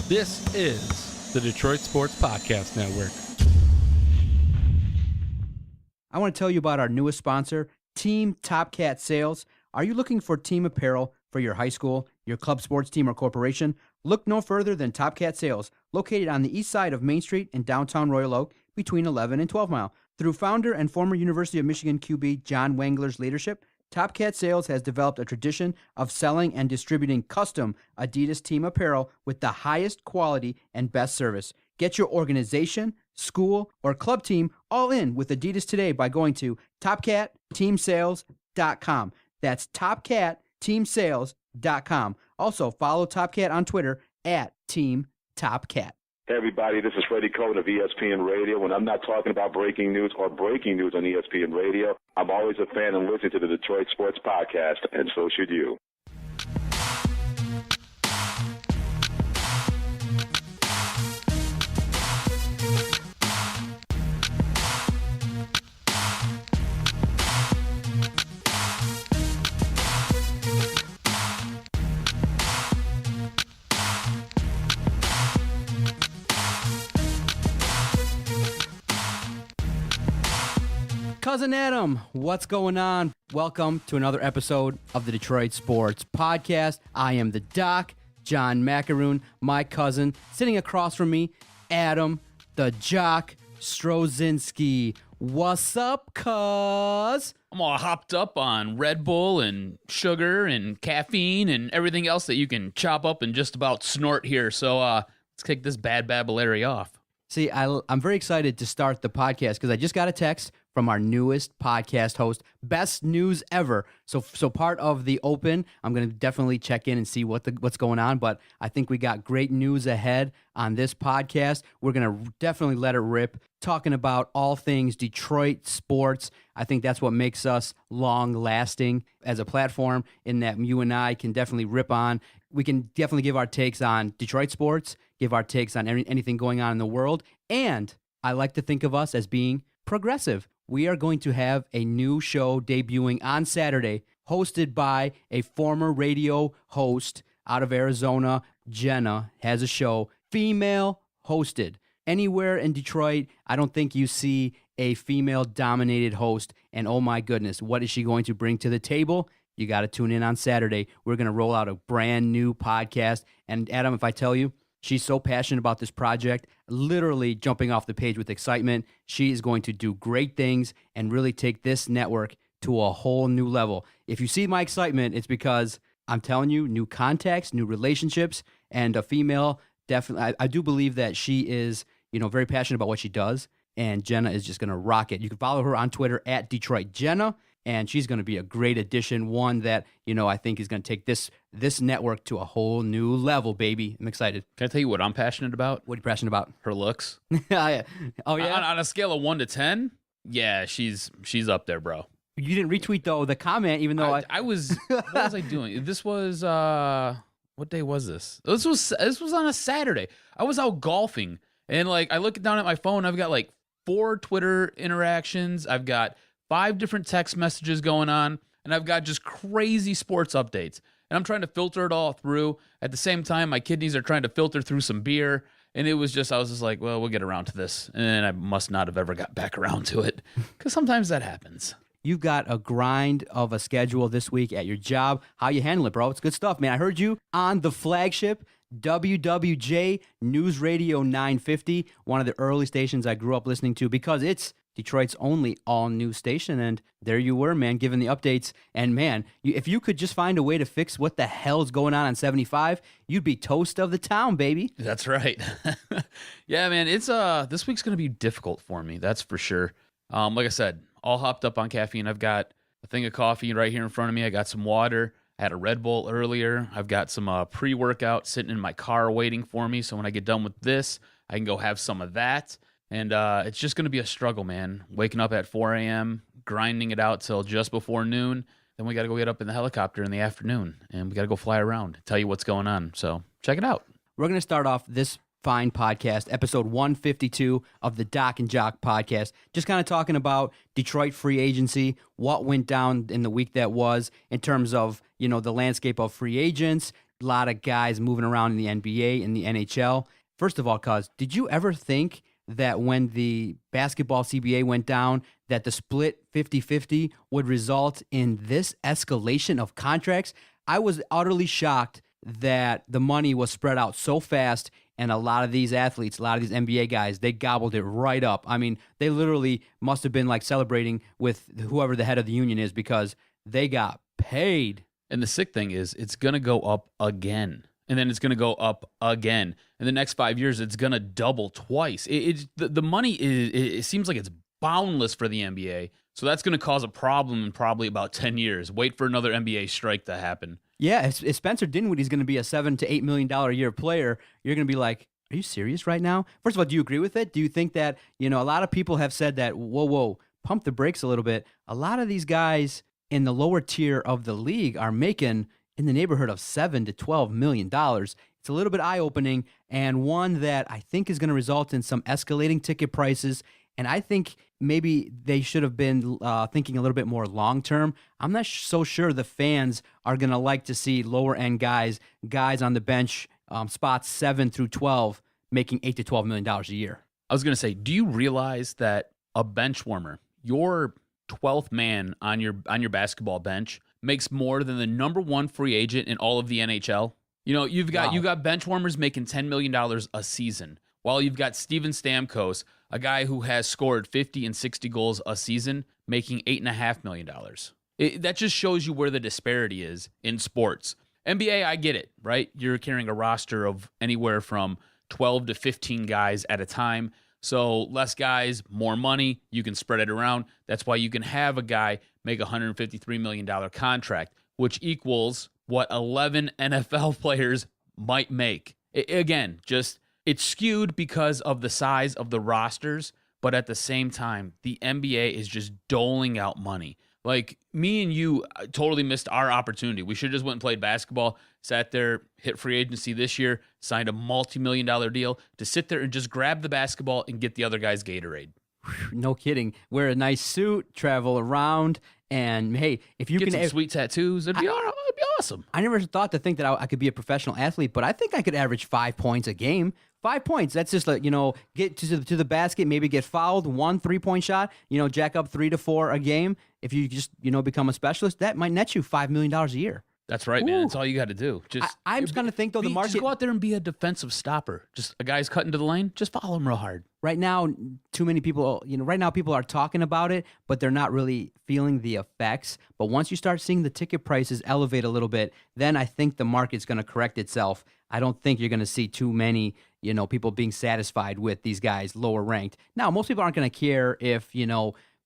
This is the Detroit Sports Podcast Network. I want to tell you about our newest sponsor, Team Top Cat Sales. Are you looking for team apparel for your high school, your club sports team, or corporation? Look no further than Top Cat Sales, located on the east side of Main Street in downtown Royal Oak, between 11 and 12 Mile. Through founder and former University of Michigan QB John Wangler's leadership, Top Cat Sales has developed a tradition of selling and distributing custom Adidas team apparel with the highest quality and best service. Get your organization, school, or club team all in with Adidas today by going to TopCatTeamSales.com. That's TopCatTeamSales.com. Also, follow Top Cat on Twitter at Team Top Cat. Hey everybody, this is Freddie Cohen of ESPN Radio. When I'm not talking about breaking news or breaking news on ESPN Radio, I'm always a fan and listen to the Detroit Sports Podcast, and so should you. Cousin Adam, what's going on? Welcome to another episode of the Detroit Sports Podcast. I am the Doc, John Macaroon, my cousin. Sitting across from me, Adam, the Jock Strozinski. What's up, cuz? I'm all hopped up on Red Bull and sugar and caffeine and everything else that you can chop up and just about snort here. So let's kick this bad babblary off. See, I'm very excited to start the podcast because I just got a text from our newest podcast host. Best news ever. So part of the open, I'm going to definitely check in and see what's going on. But I think we got great news ahead on this podcast. We're going to definitely let it rip, talking about all things Detroit sports. I think that's what makes us long-lasting as a platform, in that you and I can definitely rip on. We can definitely give our takes on Detroit sports, give our takes on anything going on in the world. And I like to think of us as being progressive. We are going to have a new show debuting on Saturday, hosted by a former radio host out of Arizona. Jenna has a show, female hosted. Anywhere in Detroit, I don't think you see a female-dominated host. And oh my goodness, what is she going to bring to the table? You got to tune in on Saturday. We're going to roll out a brand new podcast. And Adam, if I tell you, she's so passionate about this project, literally jumping off the page with excitement. She is going to do great things and really take this network to a whole new level. If you see my excitement, it's because I'm telling you, new contacts, new relationships, and a female, definitely. I do believe that she is, very passionate about what she does, and Jenna is just going to rock it. You can follow her on Twitter at Detroit Jenna, and she's going to be a great addition, one that, I think is going to take this network to a whole new level, baby. I'm excited. Can I tell you what I'm passionate about? What are you passionate about? Her looks. Oh, yeah? On a scale of 1 to 10, yeah, she's up there, bro. You didn't retweet, though, the comment, even though I was... What was I doing? This was... what day was this? This was on a Saturday. I was out golfing, and, I look down at my phone, I've got, 4 Twitter interactions. I've got 5 different text messages going on, and I've got just crazy sports updates. And I'm trying to filter it all through. At the same time, my kidneys are trying to filter through some beer. And I was just like, well, we'll get around to this. And I must not have ever got back around to it, because sometimes that happens. You've got a grind of a schedule this week at your job. How you handle it, bro? It's good stuff, man. I heard you on the flagship WWJ News Radio 950, one of the early stations I grew up listening to, because it's Detroit's only all-new station, and there you were, man, giving the updates. And, man, if you could just find a way to fix what the hell's going on 75, you'd be toast of the town, baby. That's right. Yeah, man, it's this week's going to be difficult for me, that's for sure. Like I said, all hopped up on caffeine. I've got a thing of coffee right here in front of me. I got some water. I had a Red Bull earlier. I've got some pre-workout sitting in my car waiting for me, so when I get done with this, I can go have some of that. And it's just going to be a struggle, man. Waking up at 4 a.m., grinding it out till just before noon. Then we got to go get up in the helicopter in the afternoon, and we got to go fly around, tell you what's going on. So check it out. We're going to start off this fine podcast, episode 152 of the Doc and Jock podcast. Just kind of talking about Detroit free agency, what went down in the week that was in terms of, the landscape of free agents, a lot of guys moving around in the NBA and the NHL. First of all, cuz, did you ever think that when the basketball CBA went down, that the split 50-50 would result in this escalation of contracts? I was utterly shocked that the money was spread out so fast, and a lot of these athletes, a lot of these NBA guys, they gobbled it right up. I mean, they literally must have been like celebrating with whoever the head of the union is because they got paid. And the sick thing is, it's going to go up again. And then it's going to go up again. In the next 5 years, it's going to double twice. The money it seems like it's boundless for the NBA. So that's going to cause a problem in probably about 10 years. Wait for another NBA strike to happen. Yeah, if Spencer Dinwiddie's going to be a $7 to $8 million a year player, you're going to be like, are you serious right now? First of all, do you agree with it? Do you think that, a lot of people have said that, whoa, pump the brakes a little bit. A lot of these guys in the lower tier of the league are making in the neighborhood of $7 to $12 million. It's a little bit eye-opening, and one that I think is going to result in some escalating ticket prices. And I think maybe they should have been thinking a little bit more long-term. I'm not so sure the fans are going to like to see lower-end guys on the bench, spots 7 through 12, making $8 to $12 million a year. I was going to say, do you realize that a bench warmer, your 12th man on your basketball bench, makes more than the number one free agent in all of the NHL? You've got bench warmers making $10 million a season, while you've got Steven Stamkos, a guy who has scored 50 and 60 goals a season, making $8.5 million. That just shows you where the disparity is in sports. NBA, I get it, right? You're carrying a roster of anywhere from 12 to 15 guys at a time. So less guys, more money. You can spread it around. That's why you can have a guy make a $153 million contract, which equals what 11 NFL players might make. Again, it's skewed because of the size of the rosters, but at the same time, the NBA is just doling out money. Like, me and you totally missed our opportunity. We should have just went and played basketball, sat there, hit free agency this year, signed a multi-million-dollar deal to sit there and just grab the basketball and get the other guy's Gatorade. No kidding. Wear a nice suit, travel around, and hey, if you get can some sweet tattoos, it'd be awesome. I never thought to think that I could be a professional athlete, but I think I could average 5 points a game. 5 points. That's just get to the basket, maybe get fouled, 1 3-point shot, jack up 3 to 4 a game. If you just, become a specialist, that might net you $5 million a year. That's right, man. That's all you got to do. I'm just going to think, though, the market... Just go out there and be a defensive stopper. Just a guy's cutting to the lane, just follow him real hard. Right now, too many people, right now people are talking about it, but they're not really feeling the effects. But once you start seeing the ticket prices elevate a little bit, then I think the market's going to correct itself. I don't think you're going to see too many, people being satisfied with these guys lower ranked. Now, most people aren't going to care if,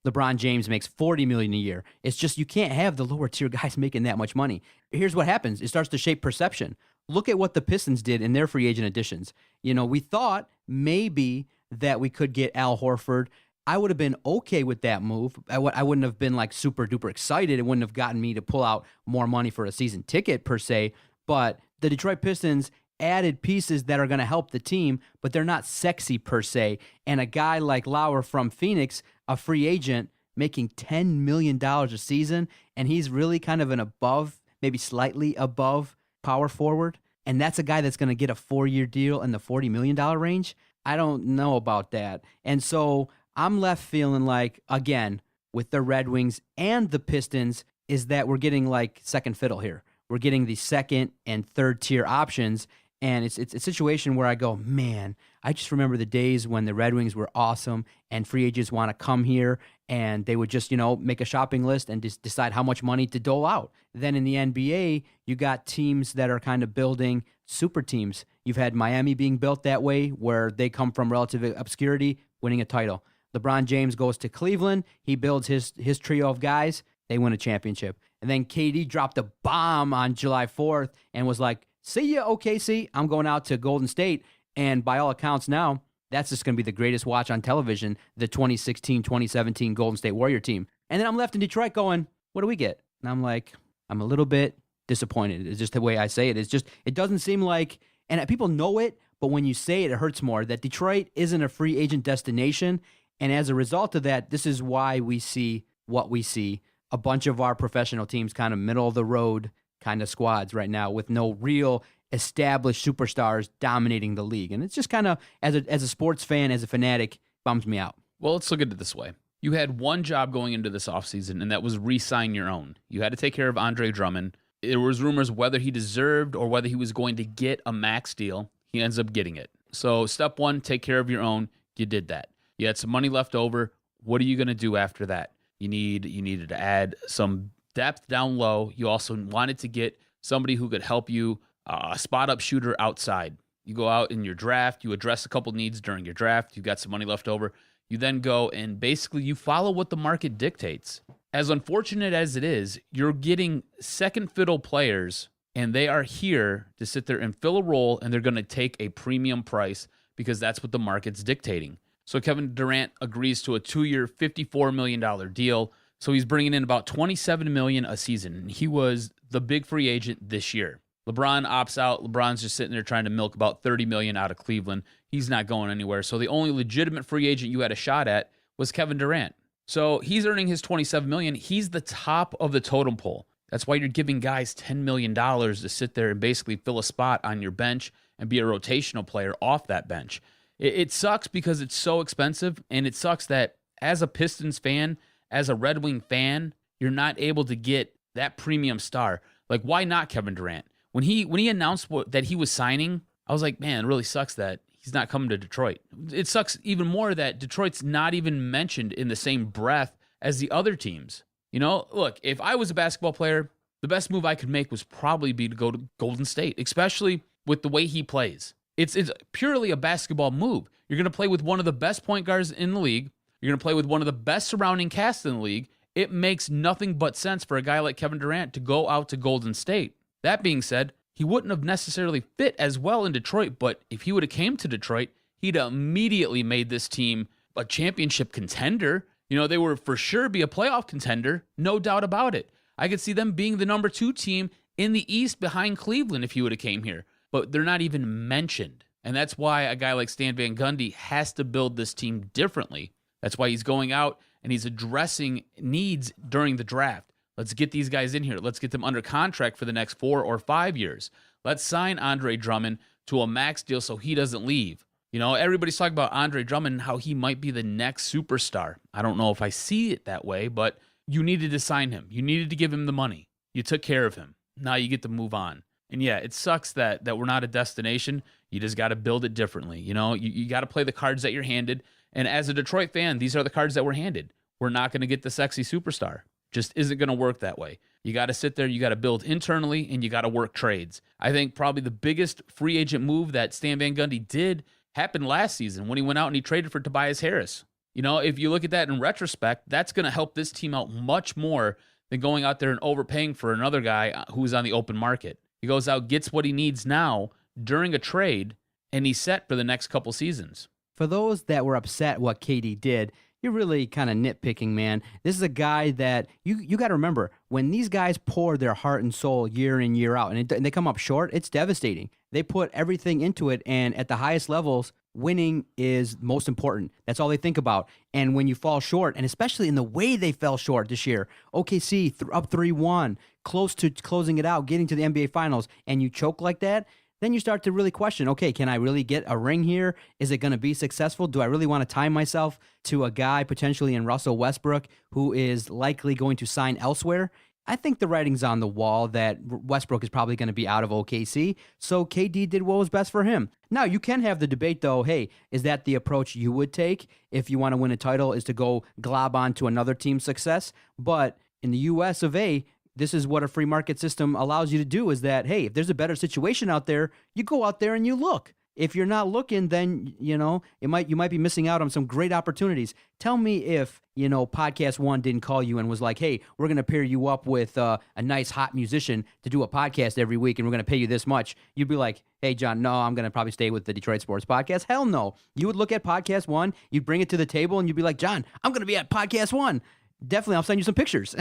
LeBron James makes $40 million a year. It's just you can't have the lower tier guys making that much money. Here's what happens. It starts to shape perception. Look at what the Pistons did in their free agent additions. We thought maybe that we could get Al Horford. I would have been okay with that move. I wouldn't have been like super duper excited. It wouldn't have gotten me to pull out more money for a season ticket per se. But the Detroit Pistons added pieces that are going to help the team, but they're not sexy per se. And a guy like Lauer from Phoenix, a free agent, making $10 million a season, and he's really kind of an above, maybe slightly above power forward, and that's a guy that's going to get a 4-year deal in the $40 million range. I don't know about that. And so I'm left feeling like, again, with the Red Wings and the Pistons, is that we're getting like second fiddle here. We're getting the second and third tier options. And it's a situation where I go, man, I just remember the days when the Red Wings were awesome and free agents want to come here and they would just, make a shopping list and just decide how much money to dole out. Then in the NBA, you got teams that are kind of building super teams. You've had Miami being built that way where they come from relative obscurity, winning a title. LeBron James goes to Cleveland. He builds his trio of guys. They win a championship. And then KD dropped a bomb on July 4th and was like, see ya, OKC. I'm going out to Golden State. And by all accounts now, that's just going to be the greatest watch on television, the 2016-2017 Golden State Warrior team. And then I'm left in Detroit going, what do we get? And I'm like, I'm a little bit disappointed. It's just the way I say it. It's just, it doesn't seem like, and people know it, but when you say it, it hurts more, that Detroit isn't a free agent destination. And as a result of that, this is why we see what we see. A bunch of our professional teams kind of middle of the road kind of squads right now with no real established superstars dominating the league. And it's just kind of, as a sports fan, as a fanatic, bums me out. Well, let's look at it this way. You had one job going into this offseason, and that was re-sign your own. You had to take care of Andre Drummond. There was rumors whether he deserved or whether he was going to get a max deal. He ends up getting it. So step one, take care of your own. You did that. You had some money left over. What are you going to do after that? You needed to add some depth down low. You also wanted to get somebody who could help you, a spot-up shooter outside. You go out in your draft. You address a couple needs during your draft. You got some money left over. You then go and basically you follow what the market dictates. As unfortunate as it is, you're getting second fiddle players, and they are here to sit there and fill a role, and they're going to take a premium price because that's what the market's dictating. So Kevin Durant agrees to a 2-year, $54 million deal. So he's bringing in about $27 million a season. And he was the big free agent this year. LeBron opts out. LeBron's just sitting there trying to milk about $30 million out of Cleveland. He's not going anywhere. So the only legitimate free agent you had a shot at was Kevin Durant. So he's earning his $27 million. He's the top of the totem pole. That's why you're giving guys $10 million to sit there and basically fill a spot on your bench and be a rotational player off that bench. It sucks because it's so expensive, and it sucks that as a Pistons fan, as a Red Wing fan, you're not able to get that premium star. Like, why not Kevin Durant? When he announced that he was signing, I was like, man, it really sucks that he's not coming to Detroit. It sucks even more that Detroit's not even mentioned in the same breath as the other teams. You know, look, if I was a basketball player, the best move I could make was probably be to go to Golden State, especially with the way he plays. It's purely a basketball move. You're going to play with one of the best point guards in the league. You're going to play with one of the best surrounding casts in the league. It makes nothing but sense for a guy like Kevin Durant to go out to Golden State. That being said, he wouldn't have necessarily fit as well in Detroit, but if he would have came to Detroit, he'd immediately made this team a championship contender. You know, they would for sure be a playoff contender, no doubt about it. I could see them being the number 2 team in the East behind Cleveland if he would have came here. But they're not even mentioned. And that's why a guy like Stan Van Gundy has to build this team differently. That's why he's going out and he's addressing needs during the draft. Let's get these guys in here. Let's get them under contract for the next 4 or 5 years. Let's sign Andre Drummond to a max deal so he doesn't leave. You know, everybody's talking about Andre Drummond and how he might be the next superstar. I don't know if I see it that way, but you needed to sign him. You needed to give him the money. You took care of him. Now you get to move on. And yeah, it sucks that we're not a destination. You just got to build it differently. You know, you got to play the cards that you're handed. And as a Detroit fan, these are the cards that we're handed. We're not going to get the sexy superstar. Just isn't going to work that way. You got to sit there, you got to build internally, and you got to work trades. I think probably the biggest free agent move that Stan Van Gundy did happened last season when he went out and he traded for Tobias Harris. You know, if you look at that in retrospect, that's going to help this team out much more than going out there and overpaying for another guy who's on the open market. He goes out, gets what he needs now during a trade, and he's set for the next couple seasons. For those that were upset what KD did, you're really kind of nitpicking, man. This is a guy that you got to remember, when these guys pour their heart and soul year in, year out, and they come up short, it's devastating. They put everything into it, and at the highest levels, winning is most important. That's all they think about. And when you fall short, and especially in the way they fell short this year, OKC up 3-1, close to closing it out, getting to the NBA Finals, and you choke like that, then you start to really question, okay, can I really get a ring here? Is it going to be successful? Do I really want to tie myself to a guy potentially in Russell Westbrook who is likely going to sign elsewhere? I think the writing's on the wall that Westbrook is probably going to be out of OKC, so KD did what was best for him. Now, you can have the debate, though, hey, is that the approach you would take if you want to win a title, is to go glob on to another team's success? But in the U.S. of A., this is what a free market system allows you to do, is that, hey, if there's a better situation out there, you go out there and you look. If you're not looking, then, you know, you might be missing out on some great opportunities. Tell me if, you know, Podcast One didn't call you and was like, hey, we're going to pair you up with a nice hot musician to do a podcast every week, and we're going to pay you this much. You'd be like, hey, John, no, I'm going to probably stay with the Detroit Sports Podcast. Hell no. You would look at Podcast One, you'd bring it to the table, and you'd be like, John, I'm going to be at Podcast One. Definitely, I'll send you some pictures.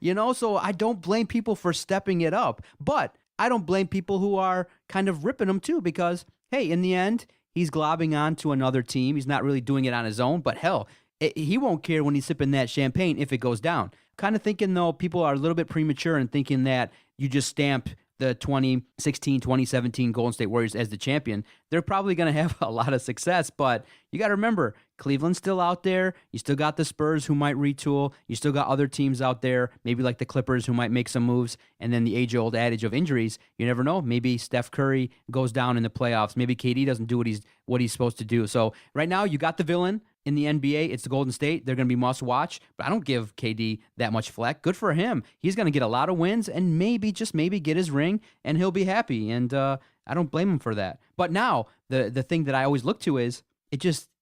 You know, so I don't blame people for stepping it up, but I don't blame people who are kind of ripping them too, because hey, in the end, he's globbing on to another team. He's not really doing it on his own, but hell, he won't care when he's sipping that champagne if it goes down. Kind of thinking, though, people are a little bit premature in thinking that you just stamp the 2016, 2017 Golden State Warriors as the champion. They're probably going to have a lot of success, but you got to remember, Cleveland's still out there. You still got the Spurs who might retool. You still got other teams out there, maybe like the Clippers who might make some moves. And then the age-old adage of injuries, you never know. Maybe Steph Curry goes down in the playoffs. Maybe KD doesn't do what he's supposed to do. So right now, you got the villain in the NBA. It's the Golden State. They're going to be must watch, but I don't give KD that much flack. Good for him. He's going to get a lot of wins and maybe, just maybe, get his ring, and he'll be happy. And I don't blame him for that. But now, the thing that I always look to is,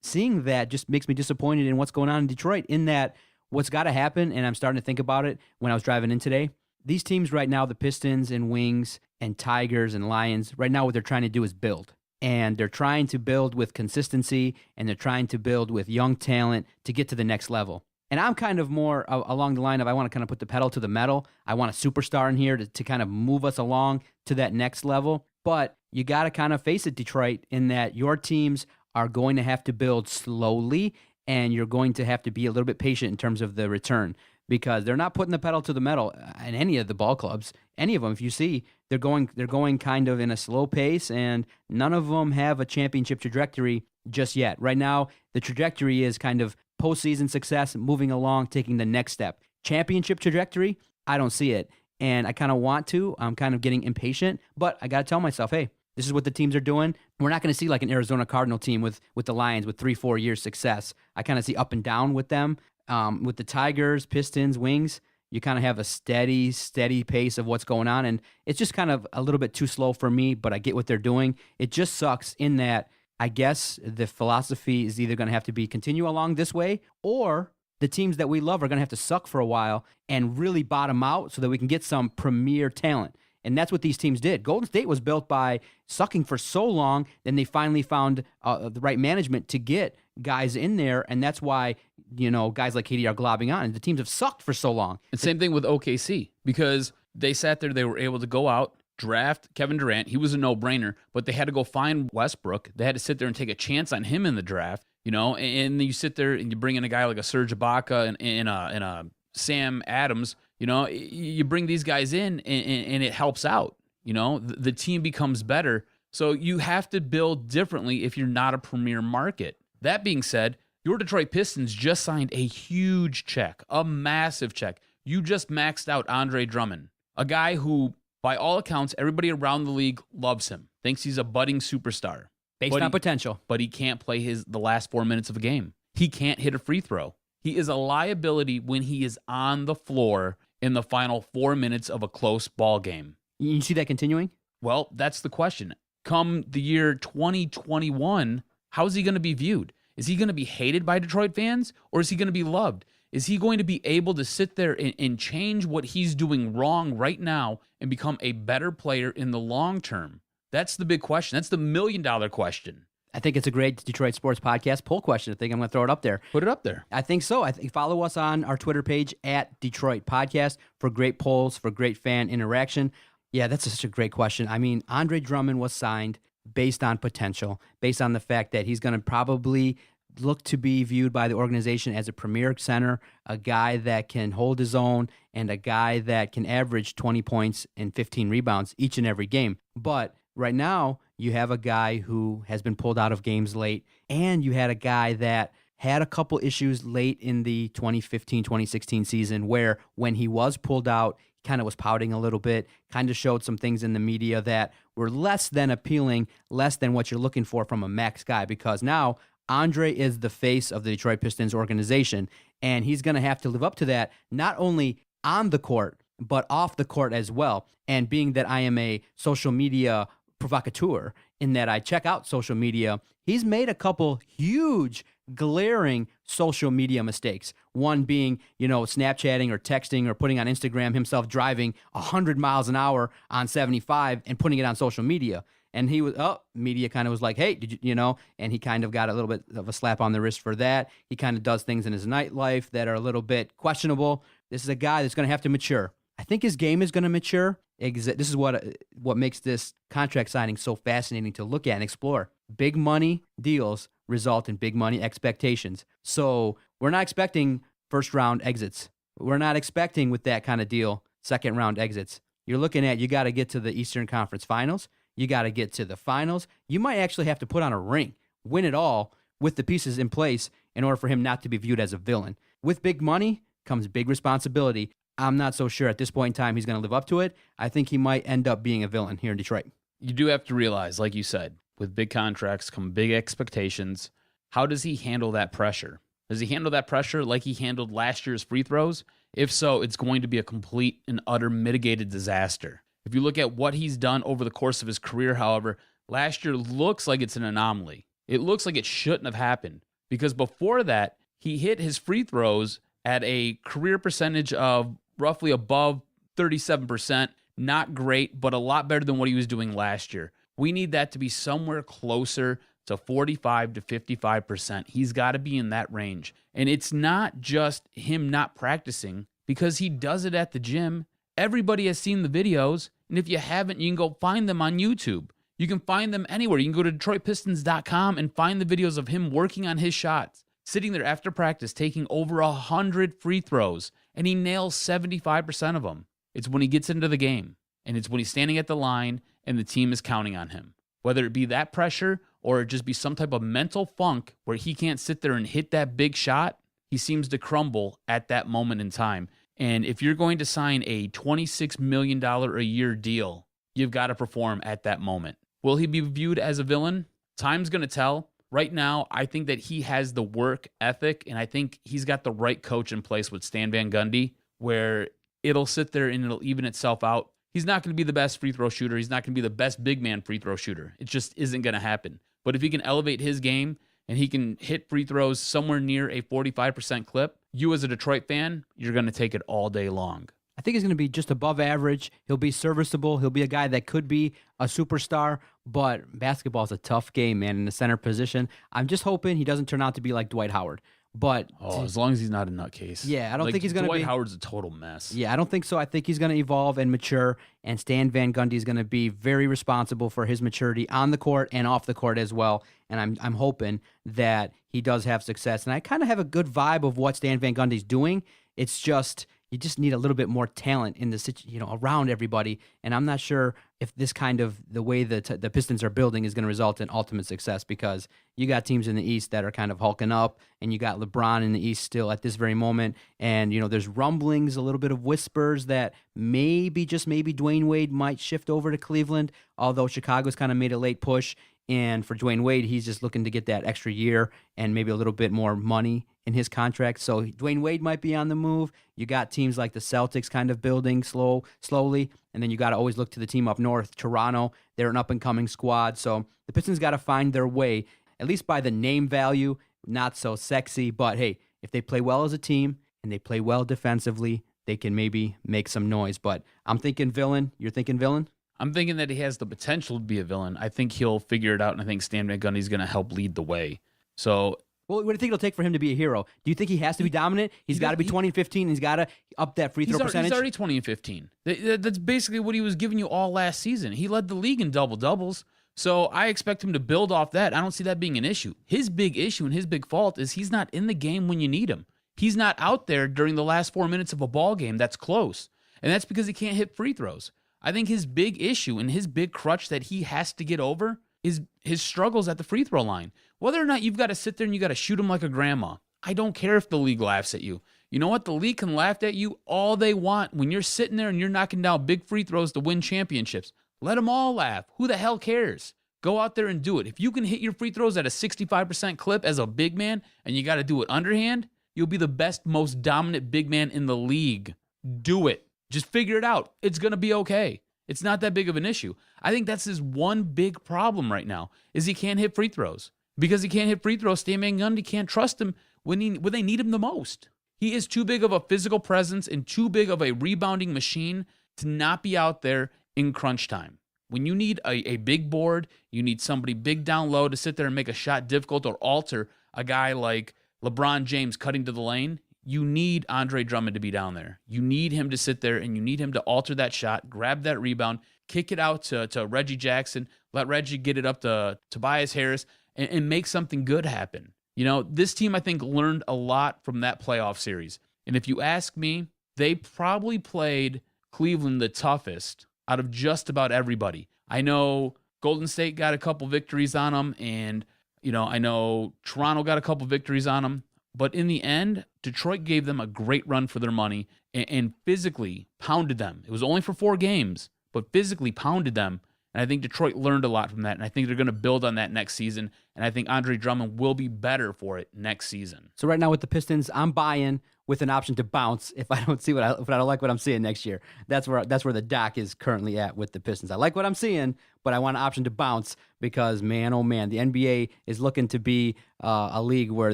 seeing that just makes me disappointed in what's going on in Detroit, in that what's got to happen, and I'm starting to think about it when I was driving in today. These teams right now, the Pistons and Wings and Tigers and Lions, right now what they're trying to do is build. And they're trying to build with consistency, and they're trying to build with young talent to get to the next level. And I'm kind of more along the line of, I want to kind of put the pedal to the metal. I want a superstar in here to kind of move us along to that next level. But you got to kind of face it, Detroit, in that your teams are going to have to build slowly, and you're going to have to be a little bit patient in terms of the return, because they're not putting the pedal to the metal in any of the ball clubs. Any of them, if you see, they're going kind of in a slow pace, and none of them have a championship trajectory just yet. Right now, the trajectory is kind of postseason success, moving along, taking the next step. Championship trajectory, I don't see it, and I kind of want to. I'm kind of getting impatient, but I got to tell myself, hey, this is what the teams are doing. We're not going to see like an Arizona Cardinal team with the Lions with 3-4 years success. I kind of see up and down with them. With the Tigers, Pistons, Wings, you kind of have a steady pace of what's going on. And it's just kind of a little bit too slow for me, but I get what they're doing. It just sucks in that I guess the philosophy is either going to have to be continue along this way, or the teams that we love are going to have to suck for a while and really bottom out so that we can get some premier talent. And that's what these teams did. Golden State was built by sucking for so long, then they finally found the right management to get guys in there, and that's why, guys like KD are globbing on. And the teams have sucked for so long. And same thing with OKC, because they sat there, they were able to go out, draft Kevin Durant. He was a no-brainer, but they had to go find Westbrook. They had to sit there and take a chance on him in the draft, and you sit there and you bring in a guy like a Serge Ibaka and a Sam Adams. You bring these guys in and it helps out. The team becomes better. So you have to build differently if you're not a premier market. That being said, your Detroit Pistons just signed a huge check, a massive check. You just maxed out Andre Drummond, a guy who, by all accounts, everybody around the league loves him, thinks he's a budding superstar. Based on potential. But he can't play the last 4 minutes of a game. He can't hit a free throw. He is a liability when he is on the floor in the final 4 minutes of a close ball game. You see that continuing? Well, that's the question. Come the year 2021, how is he going to be viewed? Is he going to be hated by Detroit fans, or is he going to be loved? Is he going to be able to sit there and change what he's doing wrong right now and become a better player in the long term? That's the big question. That's the $1 million question. I think it's a great Detroit sports podcast poll question. I think I'm going to throw it up there. Put it up there. I think so. I think follow us on our Twitter page at Detroit Podcast for great polls, for great fan interaction. Yeah, that's such a great question. I mean, Andre Drummond was signed based on potential, based on the fact that he's going to probably look to be viewed by the organization as a premier center, a guy that can hold his own, and a guy that can average 20 points and 15 rebounds each and every game. But right now, you have a guy who has been pulled out of games late, and you had a guy that had a couple issues late in the 2015-2016 season where when he was pulled out, he kind of was pouting a little bit, kind of showed some things in the media that were less than appealing, less than what you're looking for from a max guy, because now Andre is the face of the Detroit Pistons organization, and he's going to have to live up to that, not only on the court, but off the court as well. And being that I am a social media provocateur, in that I check out social media, he's made a couple huge, glaring social media mistakes. One being, Snapchatting or texting or putting on Instagram himself driving 100 miles an hour on 75 and putting it on social media. And he was, media kind of was like, hey, did you, and he kind of got a little bit of a slap on the wrist for that. He kind of does things in his nightlife that are a little bit questionable. This is a guy that's going to have to mature. I think his game is going to mature. This is what makes this contract signing so fascinating to look at and explore. Big money deals result in big money expectations. So we're not expecting first round exits. We're not expecting with that kind of deal second round exits. You're looking at, you got to get to the Eastern Conference Finals. You got to get to the finals. You might actually have to put on a ring, win it all with the pieces in place in order for him not to be viewed as a villain. With big money comes big responsibility. I'm not so sure at this point in time he's going to live up to it. I think he might end up being a villain here in Detroit. You do have to realize, like you said, with big contracts come big expectations. How does he handle that pressure? Does he handle that pressure like he handled last year's free throws? If so, it's going to be a complete and utter mitigated disaster. If you look at what he's done over the course of his career, however, last year looks like it's an anomaly. It looks like it shouldn't have happened because before that, he hit his free throws at a career percentage of roughly above 37%. Not great, but a lot better than what he was doing last year. We need that to be somewhere closer to 45 to 55%. He's got to be in that range. And it's not just him not practicing because he does it at the gym. Everybody has seen the videos. And if you haven't, you can go find them on YouTube. You can find them anywhere. You can go to DetroitPistons.com and find the videos of him working on his shots, sitting there after practice, taking over 100 free throws, and he nails 75% of them. It's when he gets into the game, and it's when he's standing at the line and the team is counting on him. Whether it be that pressure or it just be some type of mental funk where he can't sit there and hit that big shot, he seems to crumble at that moment in time. And if you're going to sign a $26 million a year deal, you've got to perform at that moment. Will he be viewed as a villain? Time's going to tell. Right now, I think that he has the work ethic, and I think he's got the right coach in place with Stan Van Gundy, where it'll sit there and it'll even itself out. He's not going to be the best free throw shooter. He's not going to be the best big man free throw shooter. It just isn't going to happen. But if he can elevate his game and he can hit free throws somewhere near a 45% clip, you as a Detroit fan, you're going to take it all day long. I think he's going to be just above average. He'll be serviceable. He'll be a guy that could be a superstar, but basketball is a tough game, man, in the center position. I'm just hoping he doesn't turn out to be like Dwight Howard. But as long as he's not a nutcase. Yeah, I don't think he's going to be. Dwight Howard's a total mess. Yeah, I don't think so. I think he's going to evolve and mature, and Stan Van Gundy is going to be very responsible for his maturity on the court and off the court as well. And I'm hoping that he does have success. And I kind of have a good vibe of what Stan Van Gundy's doing. It's just you just need a little bit more talent in the around everybody. And I'm not sure if this kind of the way that the Pistons are building is going to result in ultimate success, because you got teams in the East that are kind of hulking up, and you got LeBron in the East still at this very moment. And, there's rumblings, a little bit of whispers that maybe, just maybe, Dwayne Wade might shift over to Cleveland, although Chicago's kind of made a late push. And for Dwayne Wade, he's just looking to get that extra year and maybe a little bit more money in his contract. So Dwayne Wade might be on the move. You got teams like the Celtics kind of building slowly. And then you got to always look to the team up north, Toronto. They're an up-and-coming squad. So the Pistons got to find their way, at least by the name value. Not so sexy, but hey, if they play well as a team and they play well defensively, they can maybe make some noise. But I'm thinking villain. You're thinking villain? I'm thinking that he has the potential to be a villain. I think he'll figure it out, and I think Stan Van Gundy's going to help lead the way. So, well, what do you think it'll take for him to be a hero? Do you think he has to be dominant? He's got to be 20 and 15. He's got to up that free throw percentage. He's already 20 and 15. That's basically what he was giving you all last season. He led the league in double-doubles. So I expect him to build off that. I don't see that being an issue. His big issue and his big fault is he's not in the game when you need him. He's not out there during the last 4 minutes of a ball game that's close. And that's because he can't hit free throws. I think his big issue and his big crutch that he has to get over is his struggles at the free throw line. Whether or not you've got to sit there and you got to shoot him like a grandma, I don't care if the league laughs at you. You know what? The league can laugh at you all they want when you're sitting there and you're knocking down big free throws to win championships. Let them all laugh. Who the hell cares? Go out there and do it. If you can hit your free throws at a 65% clip as a big man and you got to do it underhand, you'll be the best, most dominant big man in the league. Do it. Just figure it out. It's going to be okay. It's not that big of an issue. I think that's his one big problem right now, is he can't hit free throws. Because he can't hit free throws, Stan Van Gundy can't trust him when they need him the most. He is too big of a physical presence and too big of a rebounding machine to not be out there in crunch time. When you need a big board, you need somebody big down low to sit there and make a shot difficult or alter a guy like LeBron James cutting to the lane, you need Andre Drummond to be down there. You need him to sit there, and you need him to alter that shot, grab that rebound, kick it out to Reggie Jackson, let Reggie get it up to Tobias Harris, and make something good happen. This team, I think, learned a lot from that playoff series. And if you ask me, they probably played Cleveland the toughest out of just about everybody. I know Golden State got a couple victories on them, and I know Toronto got a couple victories on them. But in the end, Detroit gave them a great run for their money and physically pounded them. It was only for 4 games, but physically pounded them. And I think Detroit learned a lot from that, and I think they're going to build on that next season. And I think Andre Drummond will be better for it next season. So right now with the Pistons, I'm buying with an option to bounce if I don't see if I don't like what I'm seeing next year. That's where the doc is currently at with the Pistons. I like what I'm seeing, but I want an option to bounce because, man, oh man, the NBA is looking to be a league where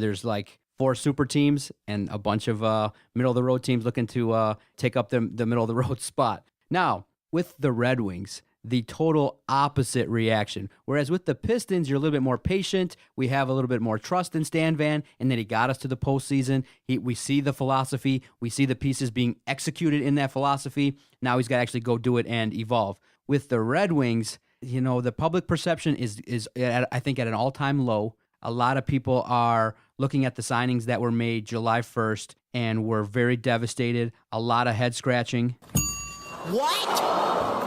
there's like 4 super teams and a bunch of middle of the road teams looking to take up the middle of the road spot. Now with the Red Wings, the total opposite reaction. Whereas with the Pistons, you're a little bit more patient. We have a little bit more trust in Stan Van, and then he got us to the postseason. We see the philosophy. We see the pieces being executed in that philosophy. Now he's got to actually go do it and evolve. With the Red Wings, the public perception is I think, at an all-time low. A lot of people are looking at the signings that were made July 1st and were very devastated. A lot of head-scratching. What?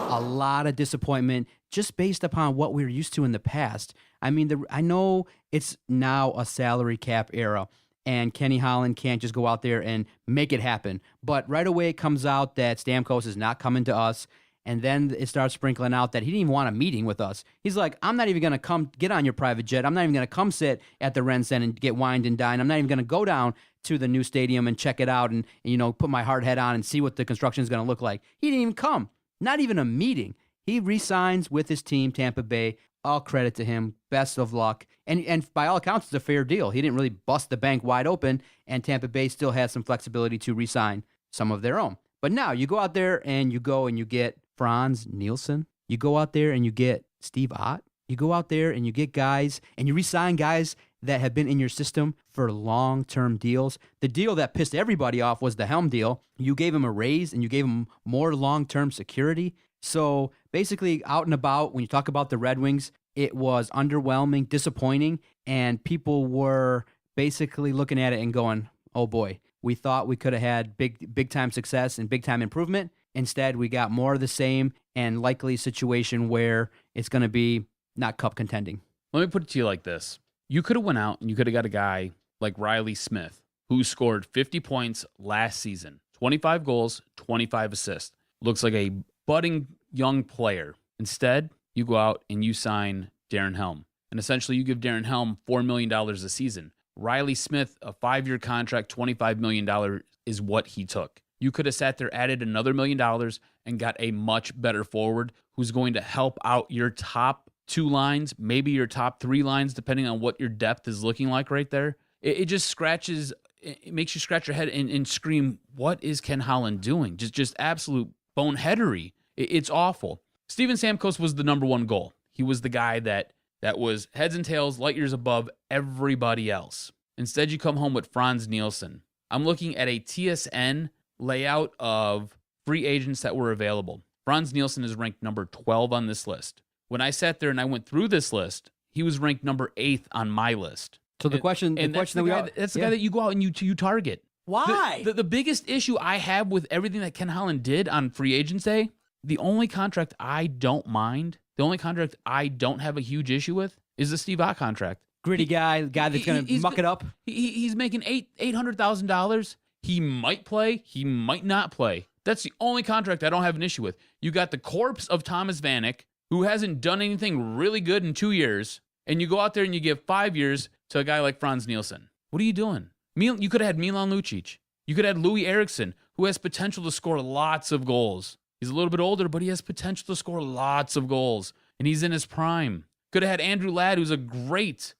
A lot of disappointment just based upon what we were used to in the past. I mean, I know it's now a salary cap era, and Kenny Holland can't just go out there and make it happen. But right away it comes out that Stamkos is not coming to us, and then it starts sprinkling out that he didn't even want a meeting with us. He's like, I'm not even going to come get on your private jet. I'm not even going to come sit at the RenCen and get wined and dined. I'm not even going to go down to the new stadium and check it out and put my hard hat on and see what the construction is going to look like. He didn't even come. Not even a meeting. He re-signs with his team, Tampa Bay. All credit to him. Best of luck. And by all accounts, it's a fair deal. He didn't really bust the bank wide open, and Tampa Bay still has some flexibility to re-sign some of their own. But now you go out there and you get Franz Nielsen. You go out there and you get Steve Ott. You go out there and you get guys, and you re-sign guys that have been in your system for long-term deals. The deal that pissed everybody off was the Helm deal. You gave him a raise and you gave him more long-term security. So basically, out and about, when you talk about the Red Wings, it was underwhelming, disappointing, and people were basically looking at it and going, oh boy, we thought we could have had big-time success and big-time improvement. Instead, we got more of the same and likely a situation where it's going to be not cup contending. Let me put it to you like this. You could have went out and you could have got a guy like Riley Smith, who scored 50 points last season, 25 goals, 25 assists. Looks like a budding young player. Instead, you go out and you sign Darren Helm. And essentially, you give Darren Helm $4 million a season. Riley Smith, a 5-year contract, $25 million is what he took. You could have sat there, added another $1 million, and got a much better forward who's going to help out your top 2 lines, maybe your top 3 lines, depending on what your depth is looking like right there. It just scratches, it makes you scratch your head and scream, what is Ken Holland doing? Just absolute boneheadery. It's awful. Steven Stamkos was the number 1 goal. He was the guy that was heads and tails, light years above everybody else. Instead, you come home with Franz Nielsen. I'm looking at a TSN layout of free agents that were available. Franz Nielsen is ranked number 12 on this list. When I sat there and I went through this list, he was ranked number 8th on my list. So the question that's the guy that you go out and you target. Why? The biggest issue I have with everything that Ken Holland did on free agents day, the only contract I don't mind, the only contract I don't have a huge issue with is the Steve Ott contract. Gritty guy that's going to muck it up. He's making $800,000. He might play. He might not play. That's the only contract I don't have an issue with. You got the corpse of Thomas Vanek, who hasn't done anything really good in 2 years, and you go out there and you give 5 years to a guy like Franz Nielsen. What are you doing? You could have had Milan Lucic. You could have had Louis Eriksson, who has potential to score lots of goals. He's a little bit older, but he has potential to score lots of goals, and he's in his prime. Could have had Andrew Ladd, who's a great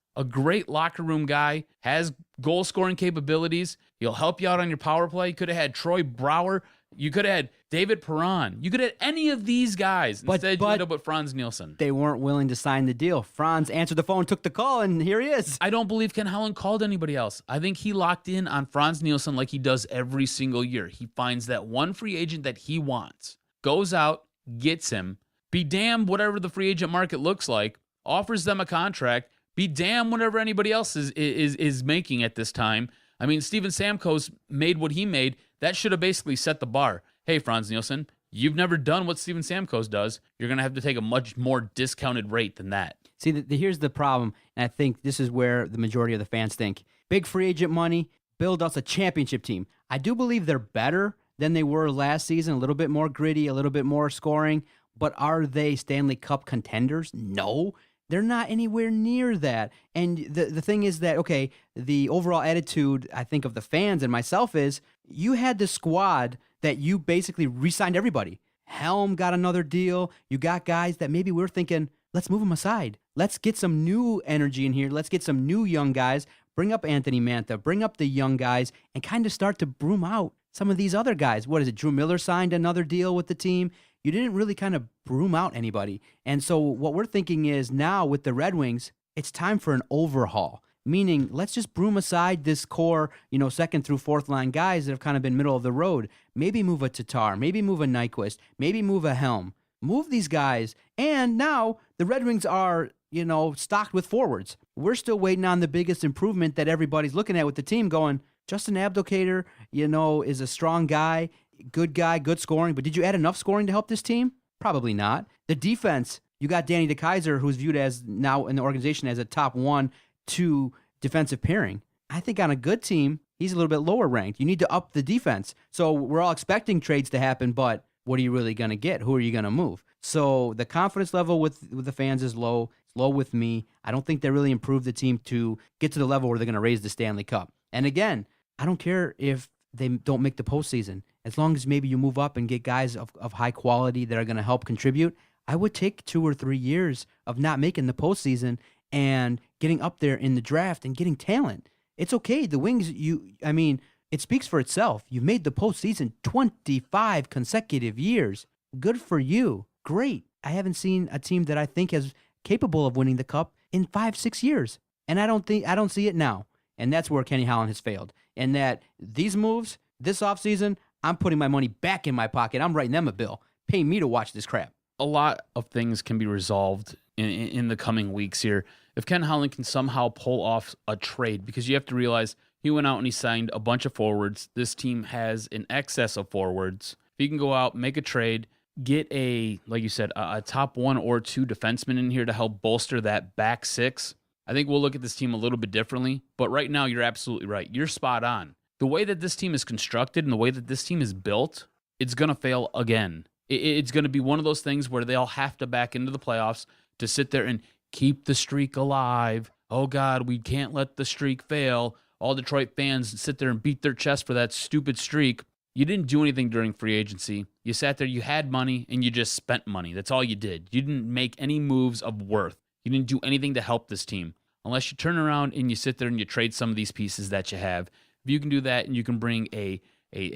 locker room guy, has goal-scoring capabilities. He'll help you out on your power play. Could have had Troy Brouwer. You could have had David Perron. You could have had any of these guys. Instead, you ended up with Franz Nielsen. They weren't willing to sign the deal. Franz answered the phone, took the call, and here he is. I don't believe Ken Holland called anybody else. I think he locked in on Franz Nielsen like he does every single year. He finds that one free agent that he wants, goes out, gets him, be damned whatever the free agent market looks like, offers them a contract, be damned whatever anybody else is making at this time. I mean, Steven Stamkos made what he made. That should have basically set the bar. Hey, Franz Nielsen, you've never done what Steven Stamkos does. You're going to have to take a much more discounted rate than that. See, here's the problem, and I think this is where the majority of the fans think. Big free agent money, build us a championship team. I do believe they're better than they were last season, a little bit more gritty, a little bit more scoring, but are they Stanley Cup contenders? No. They're not anywhere near that. And the thing is that, okay, the overall attitude, I think, of the fans and myself is you had the squad that you basically re-signed everybody. Helm got another deal. You got guys that maybe we're thinking, let's move them aside. Let's get some new energy in here. Let's get some new young guys. Bring up Anthony Mantha. Bring up the young guys and kind of start to broom out some of these other guys. What is it? Drew Miller signed another deal with the team. You didn't really kind of broom out anybody. And so what we're thinking is now with the Red Wings, it's time for an overhaul, meaning let's just broom aside this core, second through fourth line guys that have kind of been middle of the road. Maybe move a Tatar, maybe move a Nyquist, maybe move a Helm. Move these guys. And now the Red Wings are, stocked with forwards. We're still waiting on the biggest improvement that everybody's looking at with the team going, Justin Abdelkader, is a strong guy, good scoring. But did you add enough scoring to help this team? Probably not. The defense, you got Danny DeKeyser, who's viewed as now in the organization as a top 1-2 defensive pairing. I think on a good team, he's a little bit lower ranked. You need to up the defense. So we're all expecting trades to happen, but what are you really going to get? Who are you going to move? So the confidence level with the fans is low. It's low with me. I don't think they really improved the team to get to the level where they're going to raise the Stanley Cup. And again, I don't care if they don't make the postseason. As long as maybe you move up and get guys of high quality that are going to help contribute, I would take 2 or 3 years of not making the postseason and getting up there in the draft and getting talent. It's okay. The Wings, it speaks for itself. You've made the postseason 25 consecutive years. Good for you. Great. I haven't seen a team that I think is capable of winning the cup in 5-6 years. And I don't see it now. And that's where Kenny Holland has failed. And that these moves, this offseason, I'm putting my money back in my pocket. I'm writing them a bill. Pay me to watch this crap. A lot of things can be resolved in the coming weeks here. If Ken Holland can somehow pull off a trade, because you have to realize he went out and he signed a bunch of forwards. This team has an excess of forwards. If he can go out, make a trade, get like you said, a top 1 or 2 defenseman in here to help bolster that back six, I think we'll look at this team a little bit differently. But right now, you're absolutely right. You're spot on. The way that this team is constructed and the way that this team is built, it's going to fail again. It's going to be one of those things where they'll have to back into the playoffs to sit there and keep the streak alive. Oh, God, we can't let the streak fail. All Detroit fans sit there and beat their chest for that stupid streak. You didn't do anything during free agency. You sat there, you had money, and you just spent money. That's all you did. You didn't make any moves of worth. You didn't do anything to help this team. Unless you turn around and you sit there and you trade some of these pieces that you have. If you can do that and you can bring a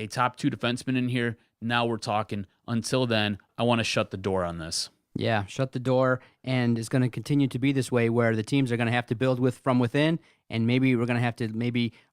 top 2 defenseman in here, now we're talking. Until then, I want to shut the door on this. Yeah, shut the door, and it's going to continue to be this way where the teams are going to have to build from within, and maybe we're going to have to